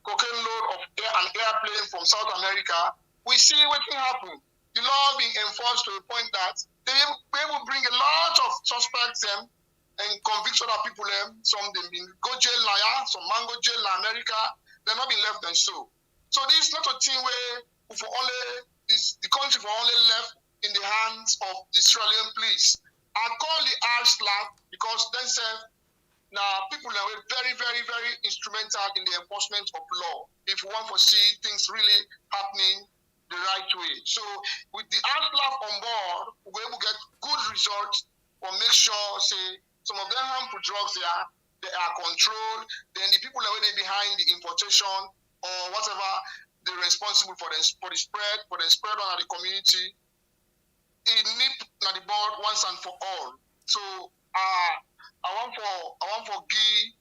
cocaine load of an airplane from South America. We see what can happen. The law being enforced to a point that they will bring a lot of suspects them and convict other people them. Some them been go jail now, some man go jail in America. They're not been left and so. So this is not a thing where the country for only left in the hands of the Sierra Leone police. I call the arch slap because they say now people are very, very, very instrumental in the enforcement of law. If we want to see things really happening the right way. So with the arch slap on board, we're able to get good results or make sure say some of them harmful drugs they are controlled. Then the people that are behind the importation or whatever, they're responsible for the spread on the community. It nip na the board once and for all. So I want for give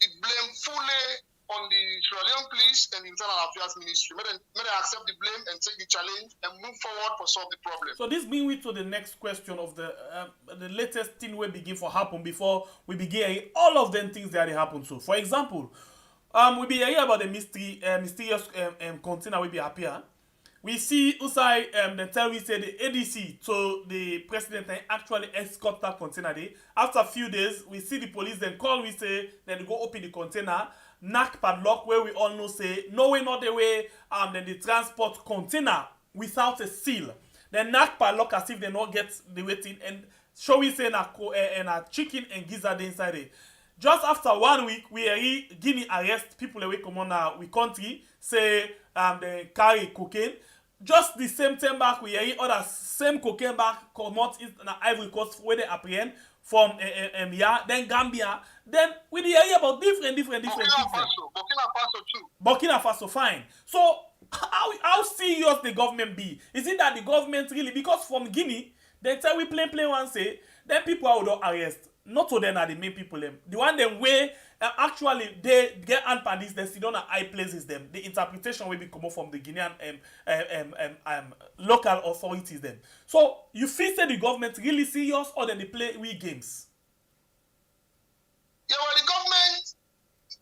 the blame fully on the Sierra Leone Police and the Internal Affairs Ministry. May they accept the blame and take the challenge and move forward for solve the problem. So this brings me to the next question of the latest thing we begin for happen before we begin all of them things that happen. So for example, we be hearing about the mysterious container will be appear. We see outside the tell we say the ADC to the president and actually escort that container there. After a few days, we see the police then call we say then they go open the container, knock padlock where we all know say no way not the way then the transport container without a seal. Then knock padlock as if they not get the waiting and show we say a chicken and gizzard inside it. Just after 1 week, we Guinea arrest people away come on we country say they carry cocaine. Just the same time back, we hear other same cocaine back come out in Ivory Coast where they apprehend from then Gambia. Then we hear about different things. Burkina Faso too. Burkina Faso, fine. So how serious the government be? Is it that the government really, because from Guinea, they tell we plain one say, then people are would arrest. Not to them are the main people them. The one them where actually they get anpadis, they sit on high places them. The interpretation will be come from the Guinean local authorities them. So you feel say the government really serious or then they play we games? Yeah, well the government,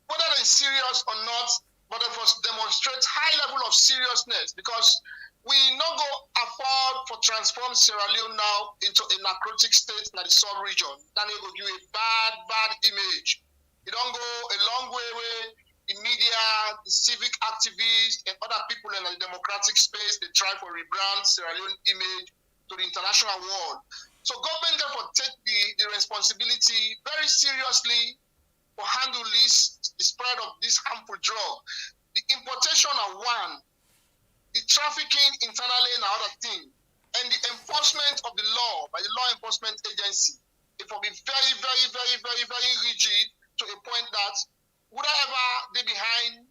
whether they're serious or not, but they must demonstrate high level of seriousness because we not go afford for transform Sierra Leone now into a narcotic state in the sub-region. Then it will give a bad image. It don't go a long way where the media, the civic activists, and other people in the democratic space, they try to rebrand Sierra Leone image to the international world. So government therefore take the responsibility very seriously to handle the spread of this harmful drug. The importation of one, the trafficking internally and other thing, and the enforcement of the law by the law enforcement agency, it will be very rigid to a point that whatever they behind,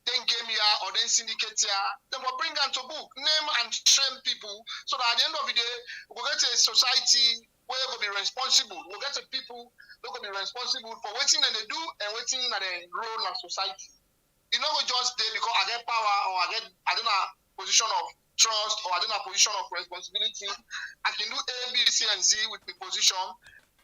then game here or then syndicate here, then we'll bring them to book, name and shame people, so that at the end of the day, we'll get a society where we'll be responsible. We'll get a people who will be responsible for waiting that they do and waiting that they role in society. You know, we just there because I get power or I don't have a position of trust or I don't have a position of responsibility. I can do A, B, C, and Z with the position.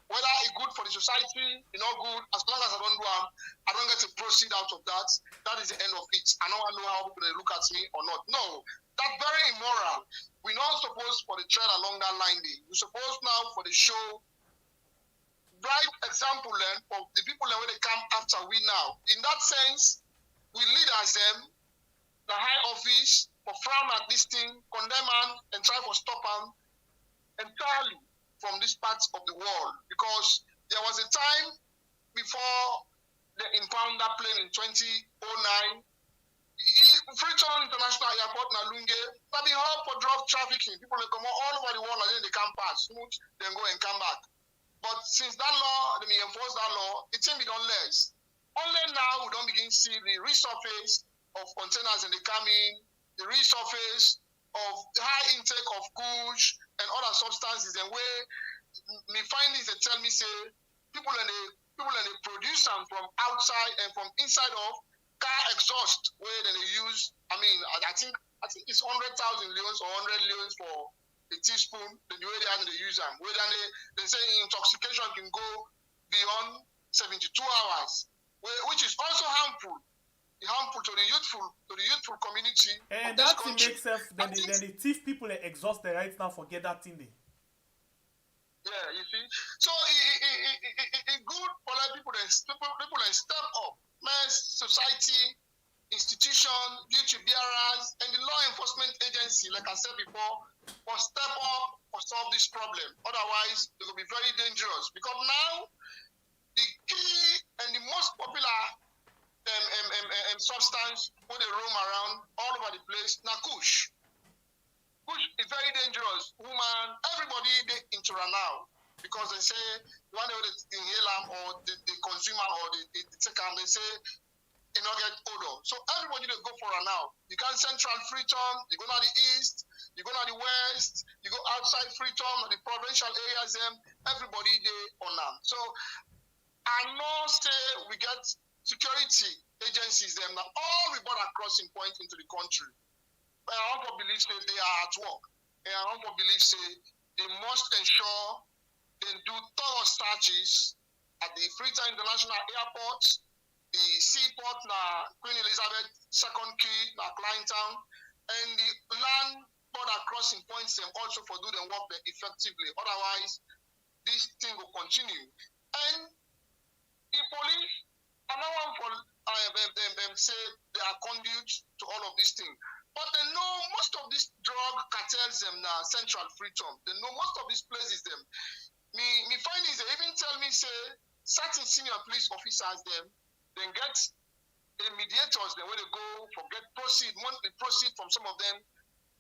Whether it's good for the society, it's not good. As long as I don't do I don't get to proceed out of that. That is the end of it. I don't know how people look at me or not. No, that's very immoral. We're not supposed for the trend along that line. We're supposed now for the show. Right example then of the people that when they come after we now. In that sense, we lead as them, the high office, for frown at this thing, condemn them, and try to stop them entirely from this part of the world. Because there was a time before they impound that plane in 2009, Freetown International Airport, Nalunge, that be hard for drug trafficking. People will come all over the world and then they can pass, smooth, then go and come back. But since that law, they enforce that law, it can be done less. Only now we don't begin to see the resurface of containers and they come in, the resurface of the high intake of kush and other substances, and where me find this, they tell me say people and they produce them from outside and from inside of car exhaust where they use. I mean, I think it's 100,000 leones or 100 leones for a teaspoon. The way they use them, where they say intoxication can go beyond 72 hours. Which is also harmful to the youthful community. And that thing makes sense. Then the thief people are exhausted right now. Forget that thing. Yeah, you see. So it's good for like people that step up, man, society, institution, duty bearers, and the law enforcement agency. Like I said before, will step up or solve this problem. Otherwise, it will be very dangerous because now. The key and the most popular substance where they roam around all over the place, na kush. Kush is very dangerous. Woman, everybody they into now. because they say one day they inhale them or they consume them or they take them, they say you know get odor. So everybody they go for it now. You can Central Freetown, you go to the east, you go to the west, you go outside Freetown, the provincial areas, everybody they on them. So I know say we get security agencies them that all we brought crossing point into the country. But I also believe say they are at work. And I also believe say they must ensure they do thorough searches at the Freetown International Airport, the seaport na Queen Elizabeth II Key na Kleintown, and the land border crossing points them also for do them work there effectively. Otherwise, this thing will continue. And the police, another one for them say they are conduit to all of these things. But they know most of these drug cartels them na Central Freetown. They know most of these places them. Me findings they even tell me say certain senior police officers them then get the mediators then where they go for get proceed monthly proceed from some of them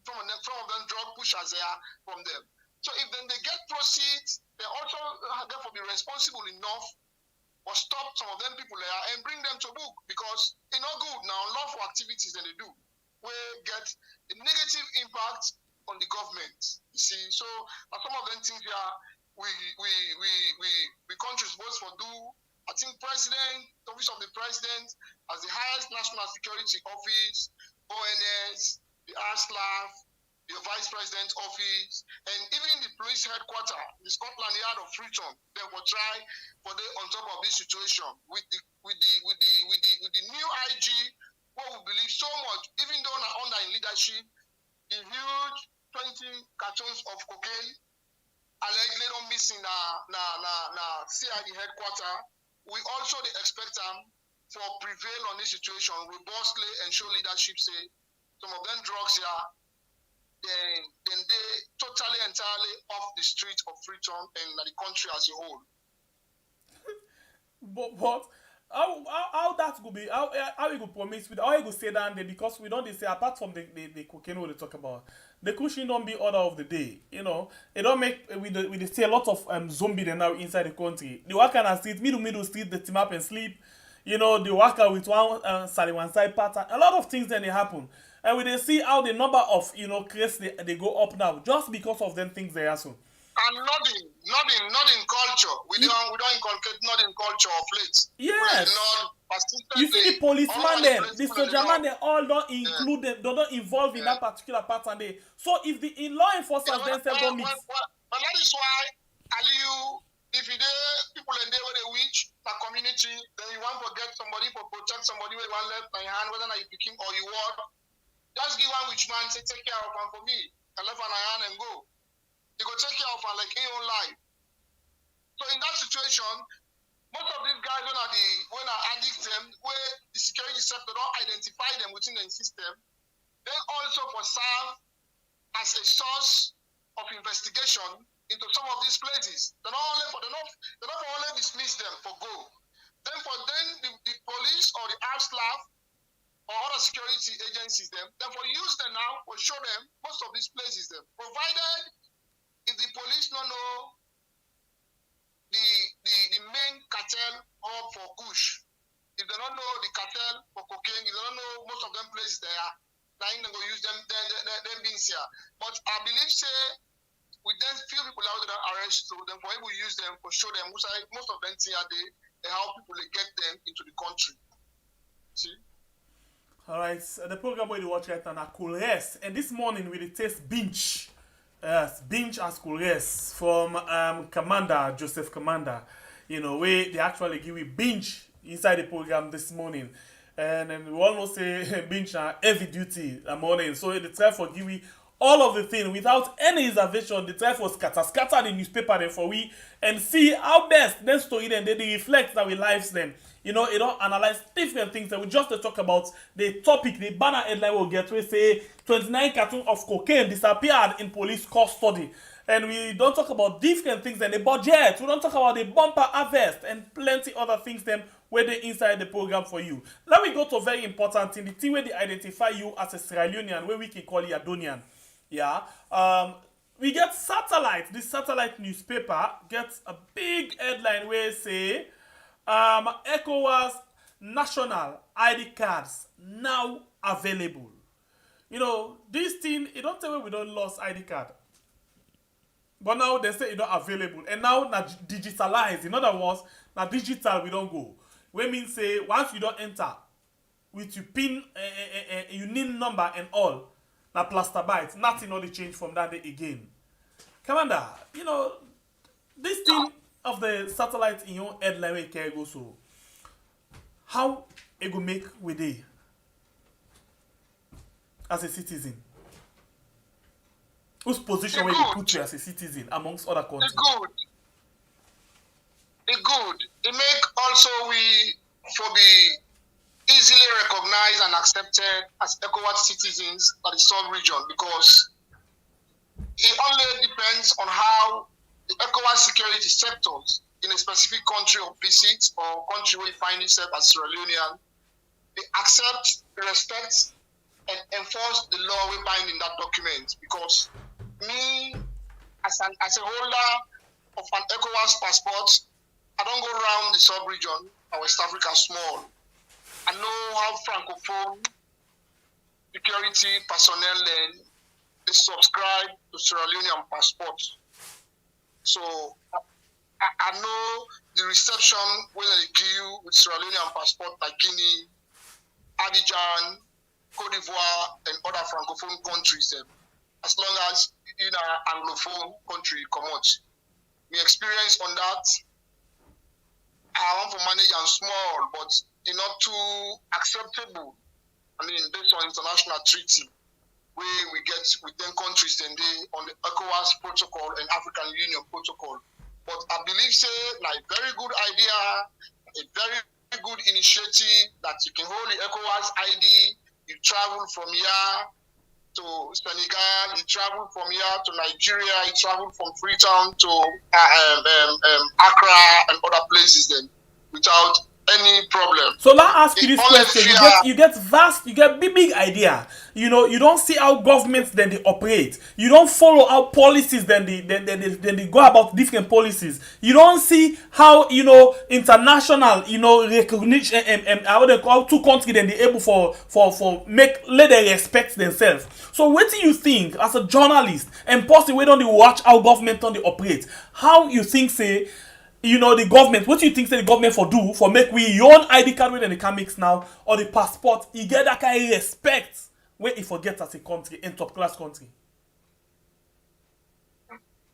drug pushers there from them. So if then they get proceeds, they also therefore be responsible enough or stop some of them people there and bring them to book because it's not good now lawful activities that they do will get a negative impact on the government. You see, so some of them things here we countries supposed for do. I think president, the office of the president as the highest national security office, ONS, the RSLAF, the vice president office, and even the police headquarters, the Scotland Yard of Freetown, they will try for the on top of this situation with the new IG, what we believe so much, even though now under in leadership, the huge 20 cartons of cocaine allegedly don't missing na CID headquarters. We also expect them for prevail on this situation robustly and show leadership say some of them drugs here then they totally entirely off the street of Freetown and the country as a whole. But how that could be how you could promise with how you could say that there because we don't say apart from the cocaine what they talk about the cushion don't be order of the day, you know. It don't make we they see a lot of zombie there now inside the country. The worker on street, middle street, they team up and sleep. You know, the worker with one side one side pattern. A lot of things then they happen. And we they see how the number of crates they go up now just because of them things they happen. And not in culture. We don't inculcate not in culture of late. Yes. You see the policeman them, the soldier man, they all don't include them, they don't involve in that particular pattern there. So if the law enforcers themselves don't mix. But that is why Aliu, if you people in there where they reach a community, then you want to get somebody for protect somebody with one left by hand, whether you picking or you want, just give one which man say take care of him for me. I left on my hand and go. You go take care of her like in your own life. So in that situation, most of these guys when are addicts them, where the security sector don't identify them within the system, they also for serve as a source of investigation into some of these places. They don't only dismiss them for go. Then the police or the RSLAF or other security agencies them, therefore use them now or show them most of these places them. Provided if the police don't know the main cartel hub for Kush, if they don't know the cartel for cocaine, if they don't know most of them places there, then they go use them beings here. But I believe say with them few people out there arrest so then for able to use them for show them most of them here they help people to get them into the country. See? Alright, the program where you watch right now Cool Rest. And this morning we taste binge. Yes, binge as cool rest from Commander Joseph Commander, where they actually give you binge inside the program this morning, and then we all know say binge are heavy duty the morning, so they try for give you all of the thing without any reservation. They try for scatter the newspaper then for we and see how best then story then they reflect our lives then. It don't analyze different things. And we just talk about the topic, the banner headline will get. We say 29 cartons of cocaine disappeared in police custody. And we don't talk about different things and the budget. We don't talk about the bumper harvest and plenty other things then where they inside the program for you. Let me go to a very important thing. The thing where they identify you as a Sierra Leonean, where we can call you Adonian. Yeah. we get satellite. This satellite newspaper gets a big headline where it say ECOWAS national ID cards now available. You know, this thing, it don't tell me we don't lost ID card. But now they say it's not available. And now digitalized. In other words, now digital we don't go. We mean say once you don't enter with your PIN, your NIN number and all, now plaster bytes, nothing only change from that day again. Commander, you know, this thing of the satellite in your headline where can go so. How it go make with it as a citizen? Whose position will you put you as a citizen amongst other countries? It's good. It make also we for be easily recognized and accepted as ECOWAS citizens of the sub-region, because it only depends on how the ECOWAS security sectors in a specific country of visit or country where you find yourself as Sierra Leonean, they accept, respect, and enforce the law we bind in that document. Because me, as a holder of an ECOWAS passport, I don't go around the sub-region or West Africa small. I know how Francophone security personnel then they subscribe to Sierra Leonean passports. So I know the reception when they give you with Sierra Leonean passport like Guinea, Abidjan, Cote d'Ivoire, and other Francophone countries then. As long as in an Anglophone country come out. My experience on that, I want to manage and small, but it's not too acceptable. I mean, based on international treaty, where we get with 10 countries then they on the ECOWAS protocol and African Union protocol. But I believe say like very good idea, a very good initiative that you can hold the ECOWAS ID, you travel from here to Senegal, you travel from here to Nigeria, you travel from Freetown to Accra and other places then without any problem. So let ask you this question. You get big idea. You know, you don't see how governments then they operate. You don't follow how policies then they go about different policies. You don't see how, you know, international, you know, recognition how they call two countries then they able for let them respect themselves. So what do you think as a journalist and possibly we don't watch how government on they operate? How you think say, you know, the government, what do you think say the government for do for make we your own ID card when they can mix now or the passport, you get that kind of respect when you forget as a country, in top class country?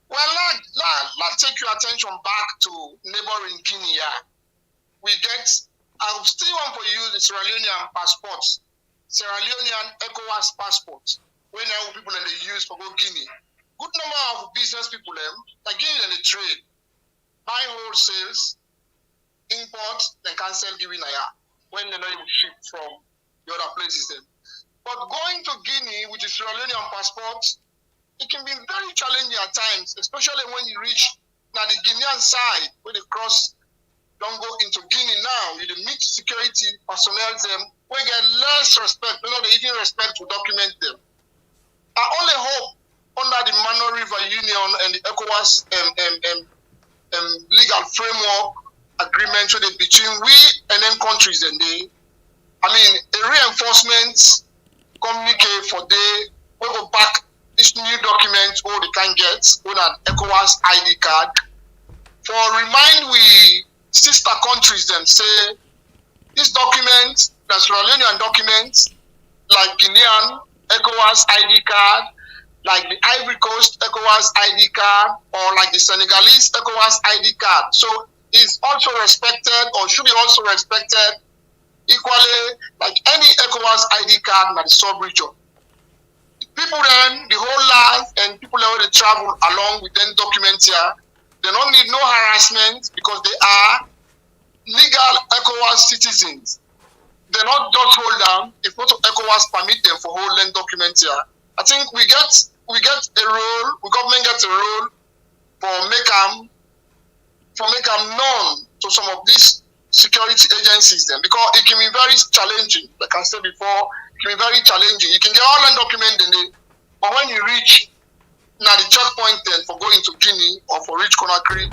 Well, let's take your attention back to neighboring Guinea. We get, I still want to use the Sierra Leonean passports, Sierra Leonean ECOWAS passports, when now people in the use for go Guinea. Good number of business people like Guinea in the trade. Buy wholesales, import, then cancel giving when they not even ship from the other places then. But going to Guinea with the Sierra Leonean passport, it can be very challenging at times, especially when you reach now the Guinean side, where they cross, don't go into Guinea now, you meet security personnel them, we get less respect, they even respect to document them. I only hope under the Mano River Union and the ECOWAS legal framework agreement between we and them countries and they, I mean, a reinforcement communique for they we go back this new document all they can get on an ECOWAS ID card for remind we sister countries them say this document, the Sierra Leonean document, like Guinean ECOWAS ID card, like the Ivory Coast ECOWAS ID card, or like the Senegalese ECOWAS ID card. So it's also respected, or should be also respected equally like any ECOWAS ID card in the sub-region. People then, the whole life, and people that they travel along with them documents here, they don't need no harassment because they are legal ECOWAS citizens. They're not just hold down if not ECOWAS permit them for hold them documents here. I think we get a role, the government gets a role for make them known to some of these security agencies then, because it can be very challenging. Like I said before, it can be very challenging. You can get all the documents in it, but when you reach now the checkpoint then for going to Guinea or for reach Conakry,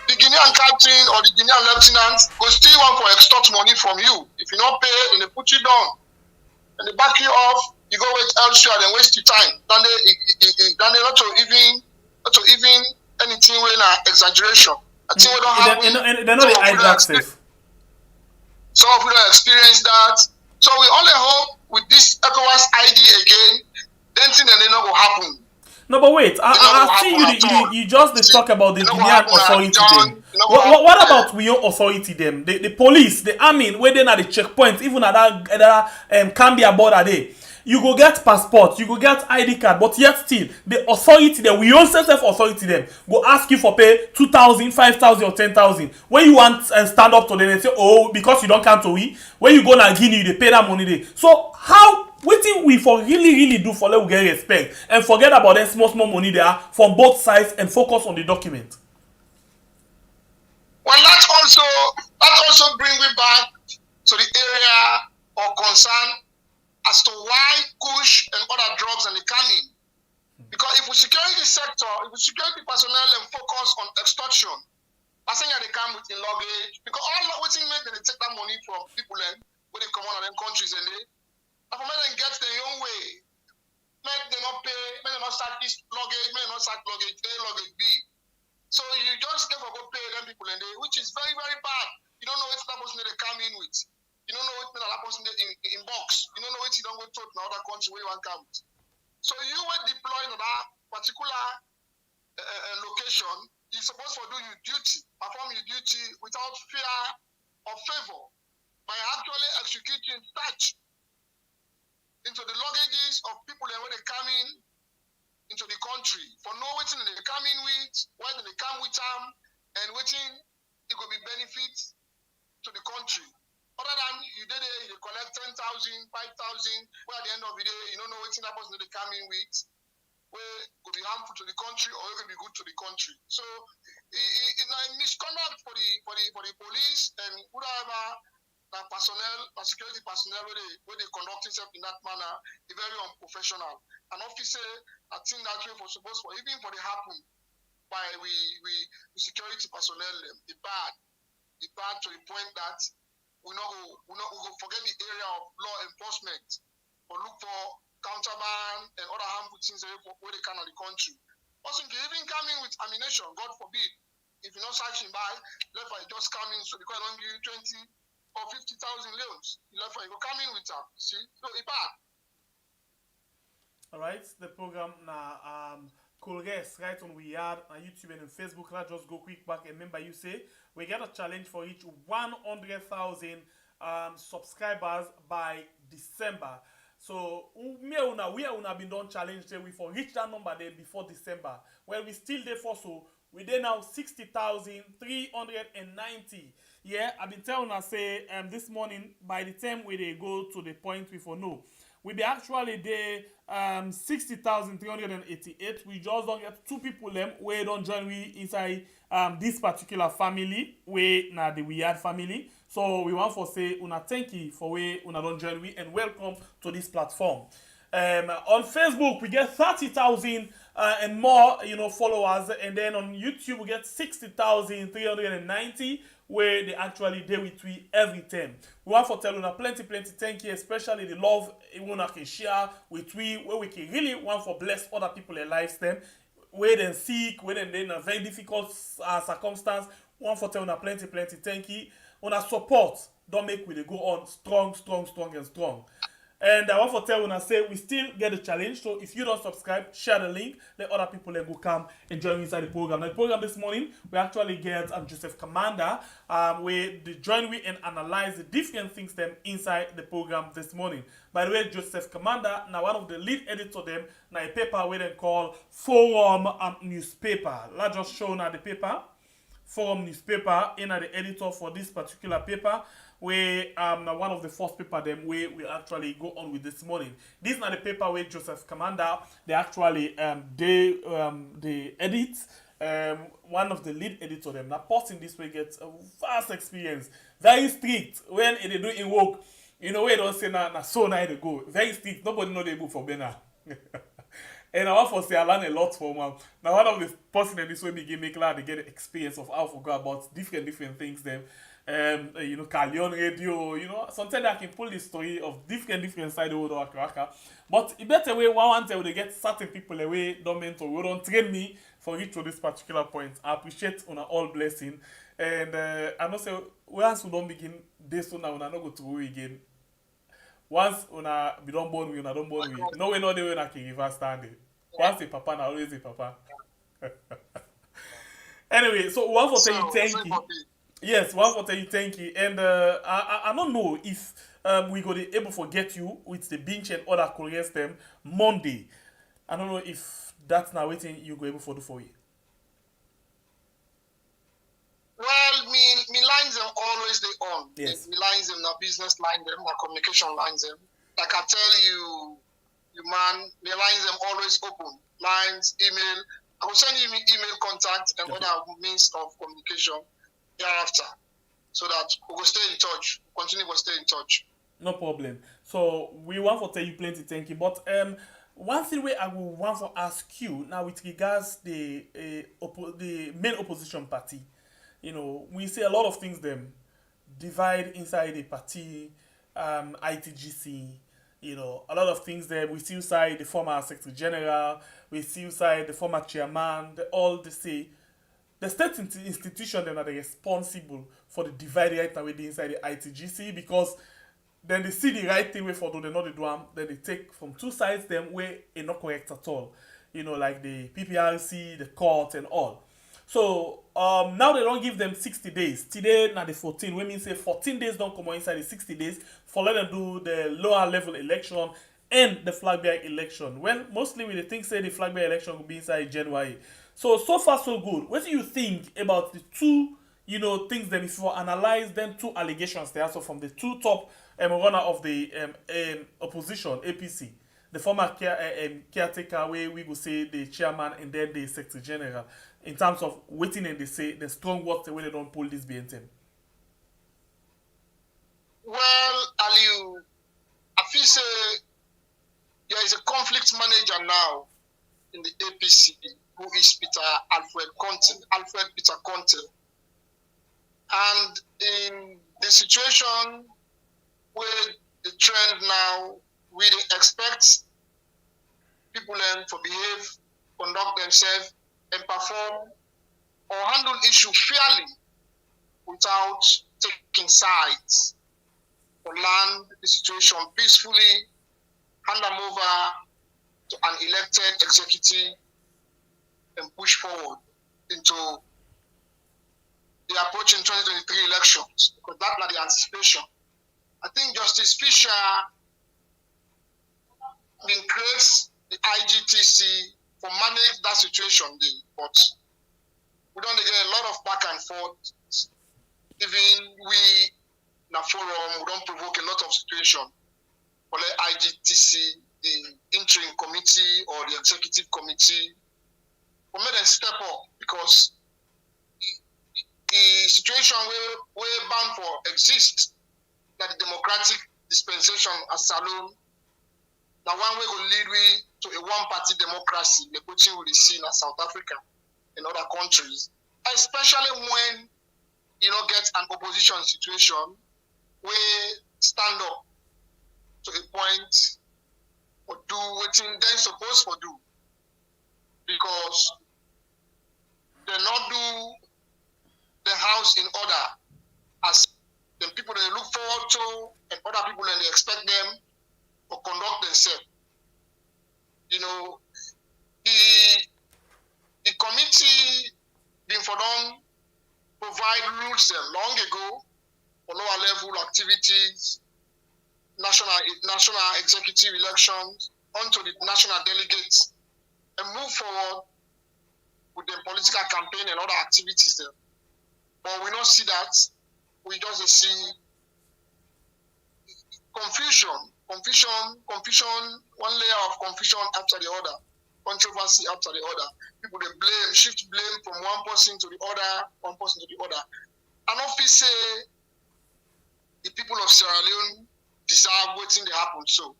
the Guinean captain or the Guinean lieutenant go still want for extort money from you. If you not pay, then they put you down. And they back you off, you go wait elsewhere and waste your time. Then they not to even anything when exaggeration. I think we don't have and they're not the hijack safe. Some of you don't experience that. So we only hope with this ECOWAS ID again, then thing that they not go happen. No, but wait, I see you just talk about the Guinean authority them. What about we own authority them? The police, the army, where they at the checkpoint, even at that Cambia border there. You go get passport, you go get ID card, but yet still, the authority them, we own self-authority them, go ask you for pay 2,000, 5,000 or 10,000. When you want stand up to them and say, oh, because you don't come to we, when you go na Guinea, they pay that money there. So how, what thing we for really do for let we get respect and forget about them small money there from both sides and focus on the document? Well, that also bring me back to the area of concern as to why Kush and other drugs and the coming. Because if we security sector, if we security personnel and focus on extortion, I think that they come with in luggage, because all what thing make they take that money from people when they come out of them countries and they get their own way. Make them not pay, make them not start this luggage, make them not start luggage A, luggage B. So you just get for go pay them people and they, which is very, very bad. You don't know what that person they come in with. You don't know what that person in box. You don't know what you don't go to another country where you want to come with. So you were deployed in that particular location. You're supposed to do your duty, perform your duty without fear or favor by actually executing such into the luggages of people and when they come in into the country for no waiting they come in with, where they come with them, and waiting it could be benefits to the country. Other than you did it, you collect 10,000, 5,000, where at the end of the day, you don't know what that person they come in with, where it could be harmful to the country or it could be good to the country. So it's a misconduct for the police and whatever the personnel, the security personnel where they conduct themselves in that manner, is very unprofessional. An officer, I think that way for supposed for even for the happen by we security personnel, the bad to the point that we go forget the area of law enforcement or look for counterband and other harmful things where they can in the country. Also, even coming with ammunition, God forbid, if you're not searching by, left for just come in, so because I don't give you 20 or 50,000 leones, you left for you go come in with them. See, so it's bad. All right, the program now cool guys right on we are on YouTube and on Facebook. Let's just go quick back and remember you say we get a challenge for each 100,000 subscribers by December. So we have been done challenge there we for reach that number there before December. Well, we still there for so we there now 60,390. Yeah, I've been telling us say this morning by the time we they go to the point we for no. We be actually there 60,388. We just don't get two people them where don't join we inside this particular family where na the weird family. So we want for say una thank you for where una don't join we and welcome to this platform. On Facebook we get 30,000 and more followers, and then on YouTube we get 60,390. Where they actually deal with we every time. We want to tell you plenty thank you, especially the love you can share with we, where we can really want to bless other people in lives them, where they sick, where they in a very difficult circumstance. We want to tell you plenty thank you. On our support, don't make we they go on strong. And I want to tell you say we still get the challenge. So if you don't subscribe, share the link. Let other people then go come and join inside the program. Now, the program this morning, we actually get Joseph Commander, where they join we and analyze the different things them inside the program this morning. By the way, Joseph Commander, now one of the lead editor them, now a paper where they call Forum newspaper. Let's just show now the paper. Forum newspaper in the editor for this particular paper. Where one of the first paper them where we actually go on with this morning. This is not the paper where Joseph Commander they actually they edit. One of the lead editor them now posting this way gets a vast experience, very strict when they do in work. You know where they don't say na so now they go very strict. Nobody know they book for Bena. And I want for say I learn a lot from now one of the person in this way begin make like they get the experience of how to go about different things them. You know, Carleon radio, you know, sometimes I can pull the story of different side of the world. But it better way one time they get certain people away don't mentor, who don't train me for reach to this particular point. I appreciate on all blessing. And I know say once we don't begin this one now, we not go through again. Once una be don't born we, una don't born we. No way, no the way na can reverse standing. Once a papa, na always a papa. Anyway, so one for tell you thank you. Yes, one for tell you thank you. And I don't know if we go to able to get you with the bench and other couriers them Monday. I don't know if that's now waiting you go able to do for you. Well, me lines them always they on. Yes. Me lines them, na business line them, na communication lines them. Like I tell you, man, me lines them always open. Lines, email. I will send you email contact and other means of communication thereafter, so that we will stay in touch. Continue to stay in touch. No problem. So we want to tell you plenty thank you. But one thing where I will want to ask you now with regards the main opposition party. You know, we see a lot of things them divide inside the party, ITGC, you know, a lot of things there. We still side the former Secretary General, we still side the former chairman, all they say. The state institution then are responsible for the divide right now with the inside the ITGC, because then they see the right thing way for do they know they do them, then they take from two sides them where it's not correct at all. You know, like the PPRC, the court and all. So now they don't give them 60 days. Today now the 14. We mean say 14 days don't come inside the 60 days for let them do the lower level election and the flag bearer election. Well, mostly we think say the flag bearer election will be inside January. So far so good. What do you think about the two, you know, things that if you analyze them, two allegations there, so from the two top runner of the opposition, APC, the former caretaker, where we will say the chairman and then the secretary general, in terms of waiting and they say the strong words the way they don't pull this BNTM? Well, Aliu, I feel say there is a conflict manager now in the APC who is Alfred Peter Conte. And in the situation where the trend now, we expect people then to behave, conduct themselves, and perform or handle issue fairly without taking sides, or land the situation peacefully, hand them over to an elected executive and push forward into the approaching 2023 elections, because that's not the anticipation. I think Justice Fisher creates the IGTC for manage that situation, but we don't get a lot of back and forth. Even we in a forum, we don't provoke a lot of situation for the IGTC, the interim committee or the executive committee, we made them step up, because the situation where bound for exists, that the democratic dispensation as Salon, the one way will lead we to a one-party democracy, the which we see in South Africa and other countries, especially when you know get an opposition situation where stand up to a point or do what they're supposed to do, because they not do the house in order as the people they look forward to and other people and they expect them to conduct themselves. You know, the committee been for them provide rules them long ago for lower level activities, national executive elections, onto the national delegates, and move forward with the political campaign and other activities there. But we don't see that. We just see confusion, one layer of confusion after the other, controversy after the other. People they blame, shift blame from one person to the other, one person to the other. And often say the people of Sierra Leone deserve waiting to happen. So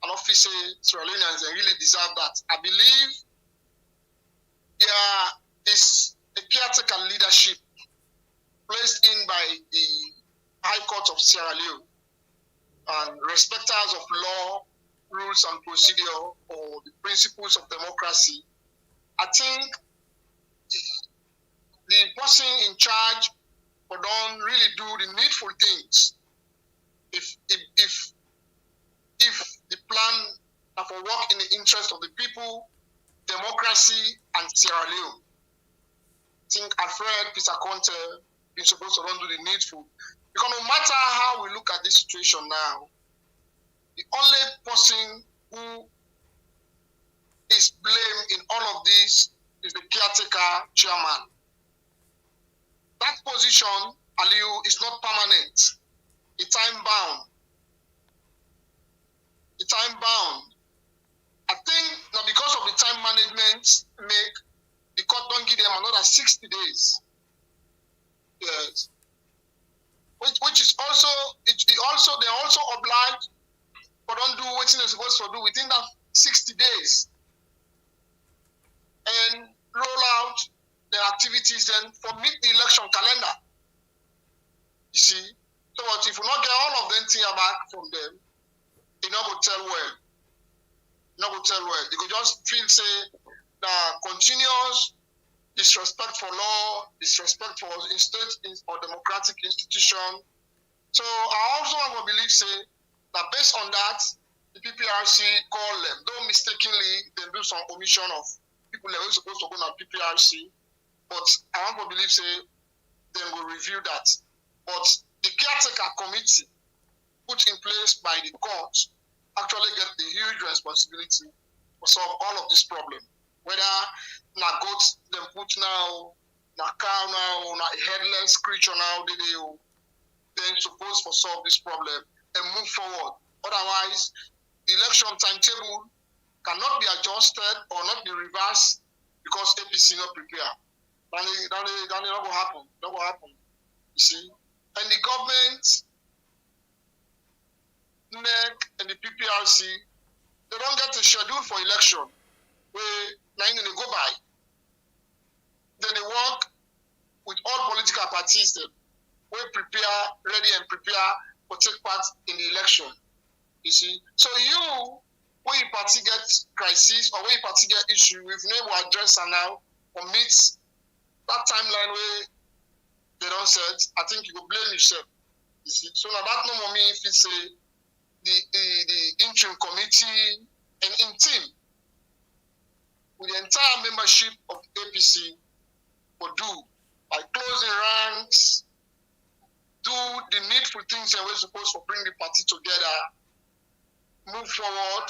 an officer, Sierra Leoneans, they really deserve that. I believe there is a caretaker leadership placed in by the High Court of Sierra Leone and respecters of law, rules and procedure, or the principles of democracy. I think the person in charge don't really do the needful things. If the plan for work in the interest of the people, democracy, and Sierra Leone. I think Alfred Peter Conte is supposed to run do the needful. Because no matter how we look at this situation now, the only person who is blamed in all of this is the caretaker chairman. That position, Aliu, is not permanent. It's time-bound. It's time-bound. I think now because of the time management, the court don't give them another 60 days. Yes. Which is also, they're also obliged but don't do what they're supposed to do within that 60 days. And roll out their activities then for meet the election calendar. You see? So what if we not get all of them things back from them, they not go tell well. Not go tell well. They could just feel say that continuous disrespect for law, disrespect for state or democratic institution. So I also have a belief say that based on that, the PPRC call them. Don't mistakenly they do some omission of people that were supposed to go on PPRC. But I want to believe say they will review that. But the caretaker committee put in place by the court actually get the huge responsibility to solve all of this problem. Whether na goats them put now, na cow now, na headless creature now, then supposed to solve this problem and move forward. Otherwise, the election timetable cannot be adjusted or not be reversed because APC not prepared. That not going to happen. Not going to happen. You see? And the government, NEC, and the PPRC, they don't get a schedule for election where now they go by. Then they work with all political parties that will prepare, ready and prepare for take part in the election. You see? So you, when you party get crisis or when you party get issue, if you never address her now or meet that timeline where they don't set, I think you will blame yourself. You see? So now that no more mean if it's the interim committee and in team with the entire membership of APC will do by closing ranks, do the needful things that we're supposed to bring the party together, move forward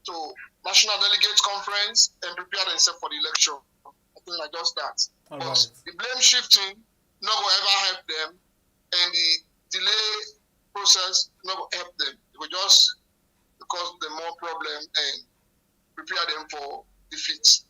to National Delegates Conference and prepare themselves for the election. I think like just that. All but right. the blame shifting not will ever help them, and the delay process not will help them. It will just cause them more problem and prepare them for defeat.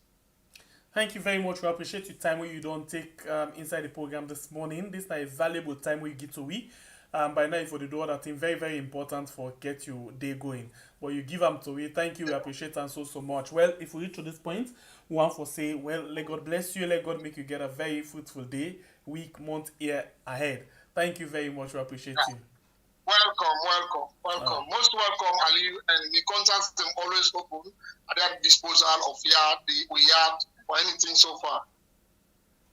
Thank you very much. We appreciate your time where you don't take inside the program this morning. This is a valuable time where you get to we. By now, for the do other thing, very, very important for get your day going. But you give them to we. Thank you. We appreciate them so much. Well, if we reach to this point, we want to say, well, let God bless you. Let God make you get a very fruitful day, week, month, year ahead. Thank you very much. We appreciate you. Welcome. Most welcome, Ali. And the contacts them always open at their disposal of yard or anything so far.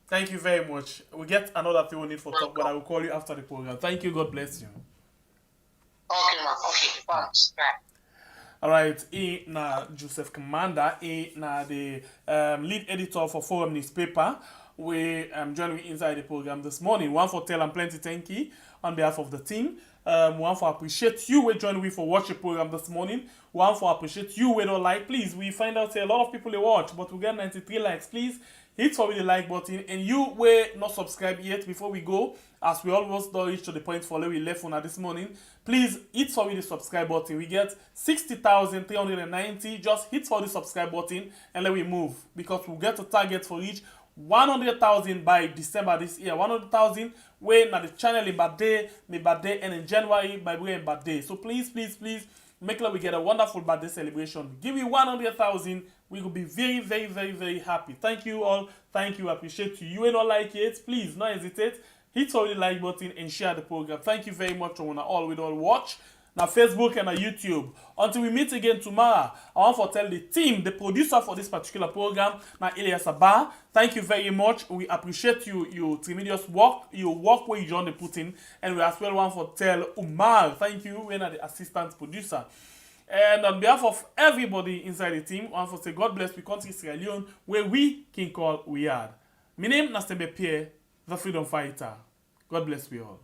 Thank you very much. We get another thing we need for talk, but I will call you after the program. Thank you. God bless you. Okay, man. Okay, thanks. All right, na Joseph Commander, na the lead editor for Forum newspaper. We join me inside the program this morning. One for tell and plenty thank you on behalf of the team. One for appreciate you we join me for watch the program this morning. One for appreciate you we don't like. Please, we find out a lot of people they watch, but we get 93 likes. Please hit for the like button, and you were not subscribed yet. Before we go, as we almost don't reach to the point for where we left on this morning, please hit for the subscribe button. We get 60,390. Just hit for the subscribe button and let we move, because we'll get a target for each 100,000 by December this year. 100,000 when at the channel in birthday, and in January by way in birthday. So please Make sure we get a wonderful birthday celebration. Give me 100,000. We will be very, very, very, very happy. Thank you all. Thank you. I appreciate you. You ain't not like it. Please, don't hesitate. Hit all the like button and share the program. Thank you very much for all we all watch. Now Facebook and YouTube. Until we meet again tomorrow, I want to tell the team, the producer for this particular program, now Elias Abba. Thank you very much. We appreciate your tremendous work, your work where you join the putting, and we as well want to tell Umar, thank you, when the assistant producer. And on behalf of everybody inside the team, I want to say God bless we country Sierra Leone, where we can call we are. My name is Nastembe Pierre, the freedom fighter. God bless we all.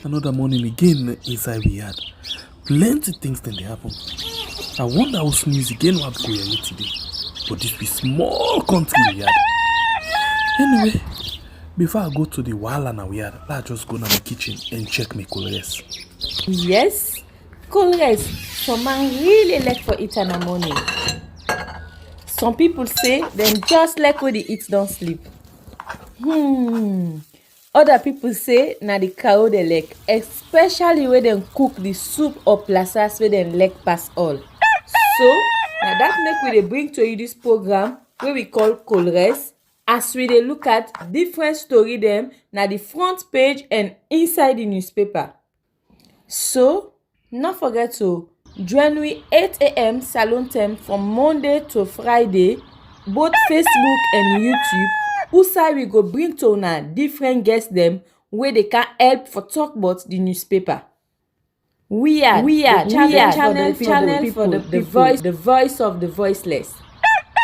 Another morning again inside we had. Plenty things then they happen. I wonder how sneeze again what go here today. But this be small country we had. Anyway, before I go to the Wahala we had, let's just go to the kitchen and check my colors. Yes, colors. Some man really like for eat in the morning. Some people say them just like when they eat don't sleep. Other people say na the cow they like, especially when they cook the soup or plasas where they like pass all. So, now that make we dey bring to you this program where we call Colores, as we dey look at different story them na the front page and inside the newspaper. So, not forget to join we 8 a.m. salon time from Monday to Friday, both Facebook and YouTube. Usai we go bring to una different guests them where they can help for talk about the newspaper. We are channel for the voice of the voiceless.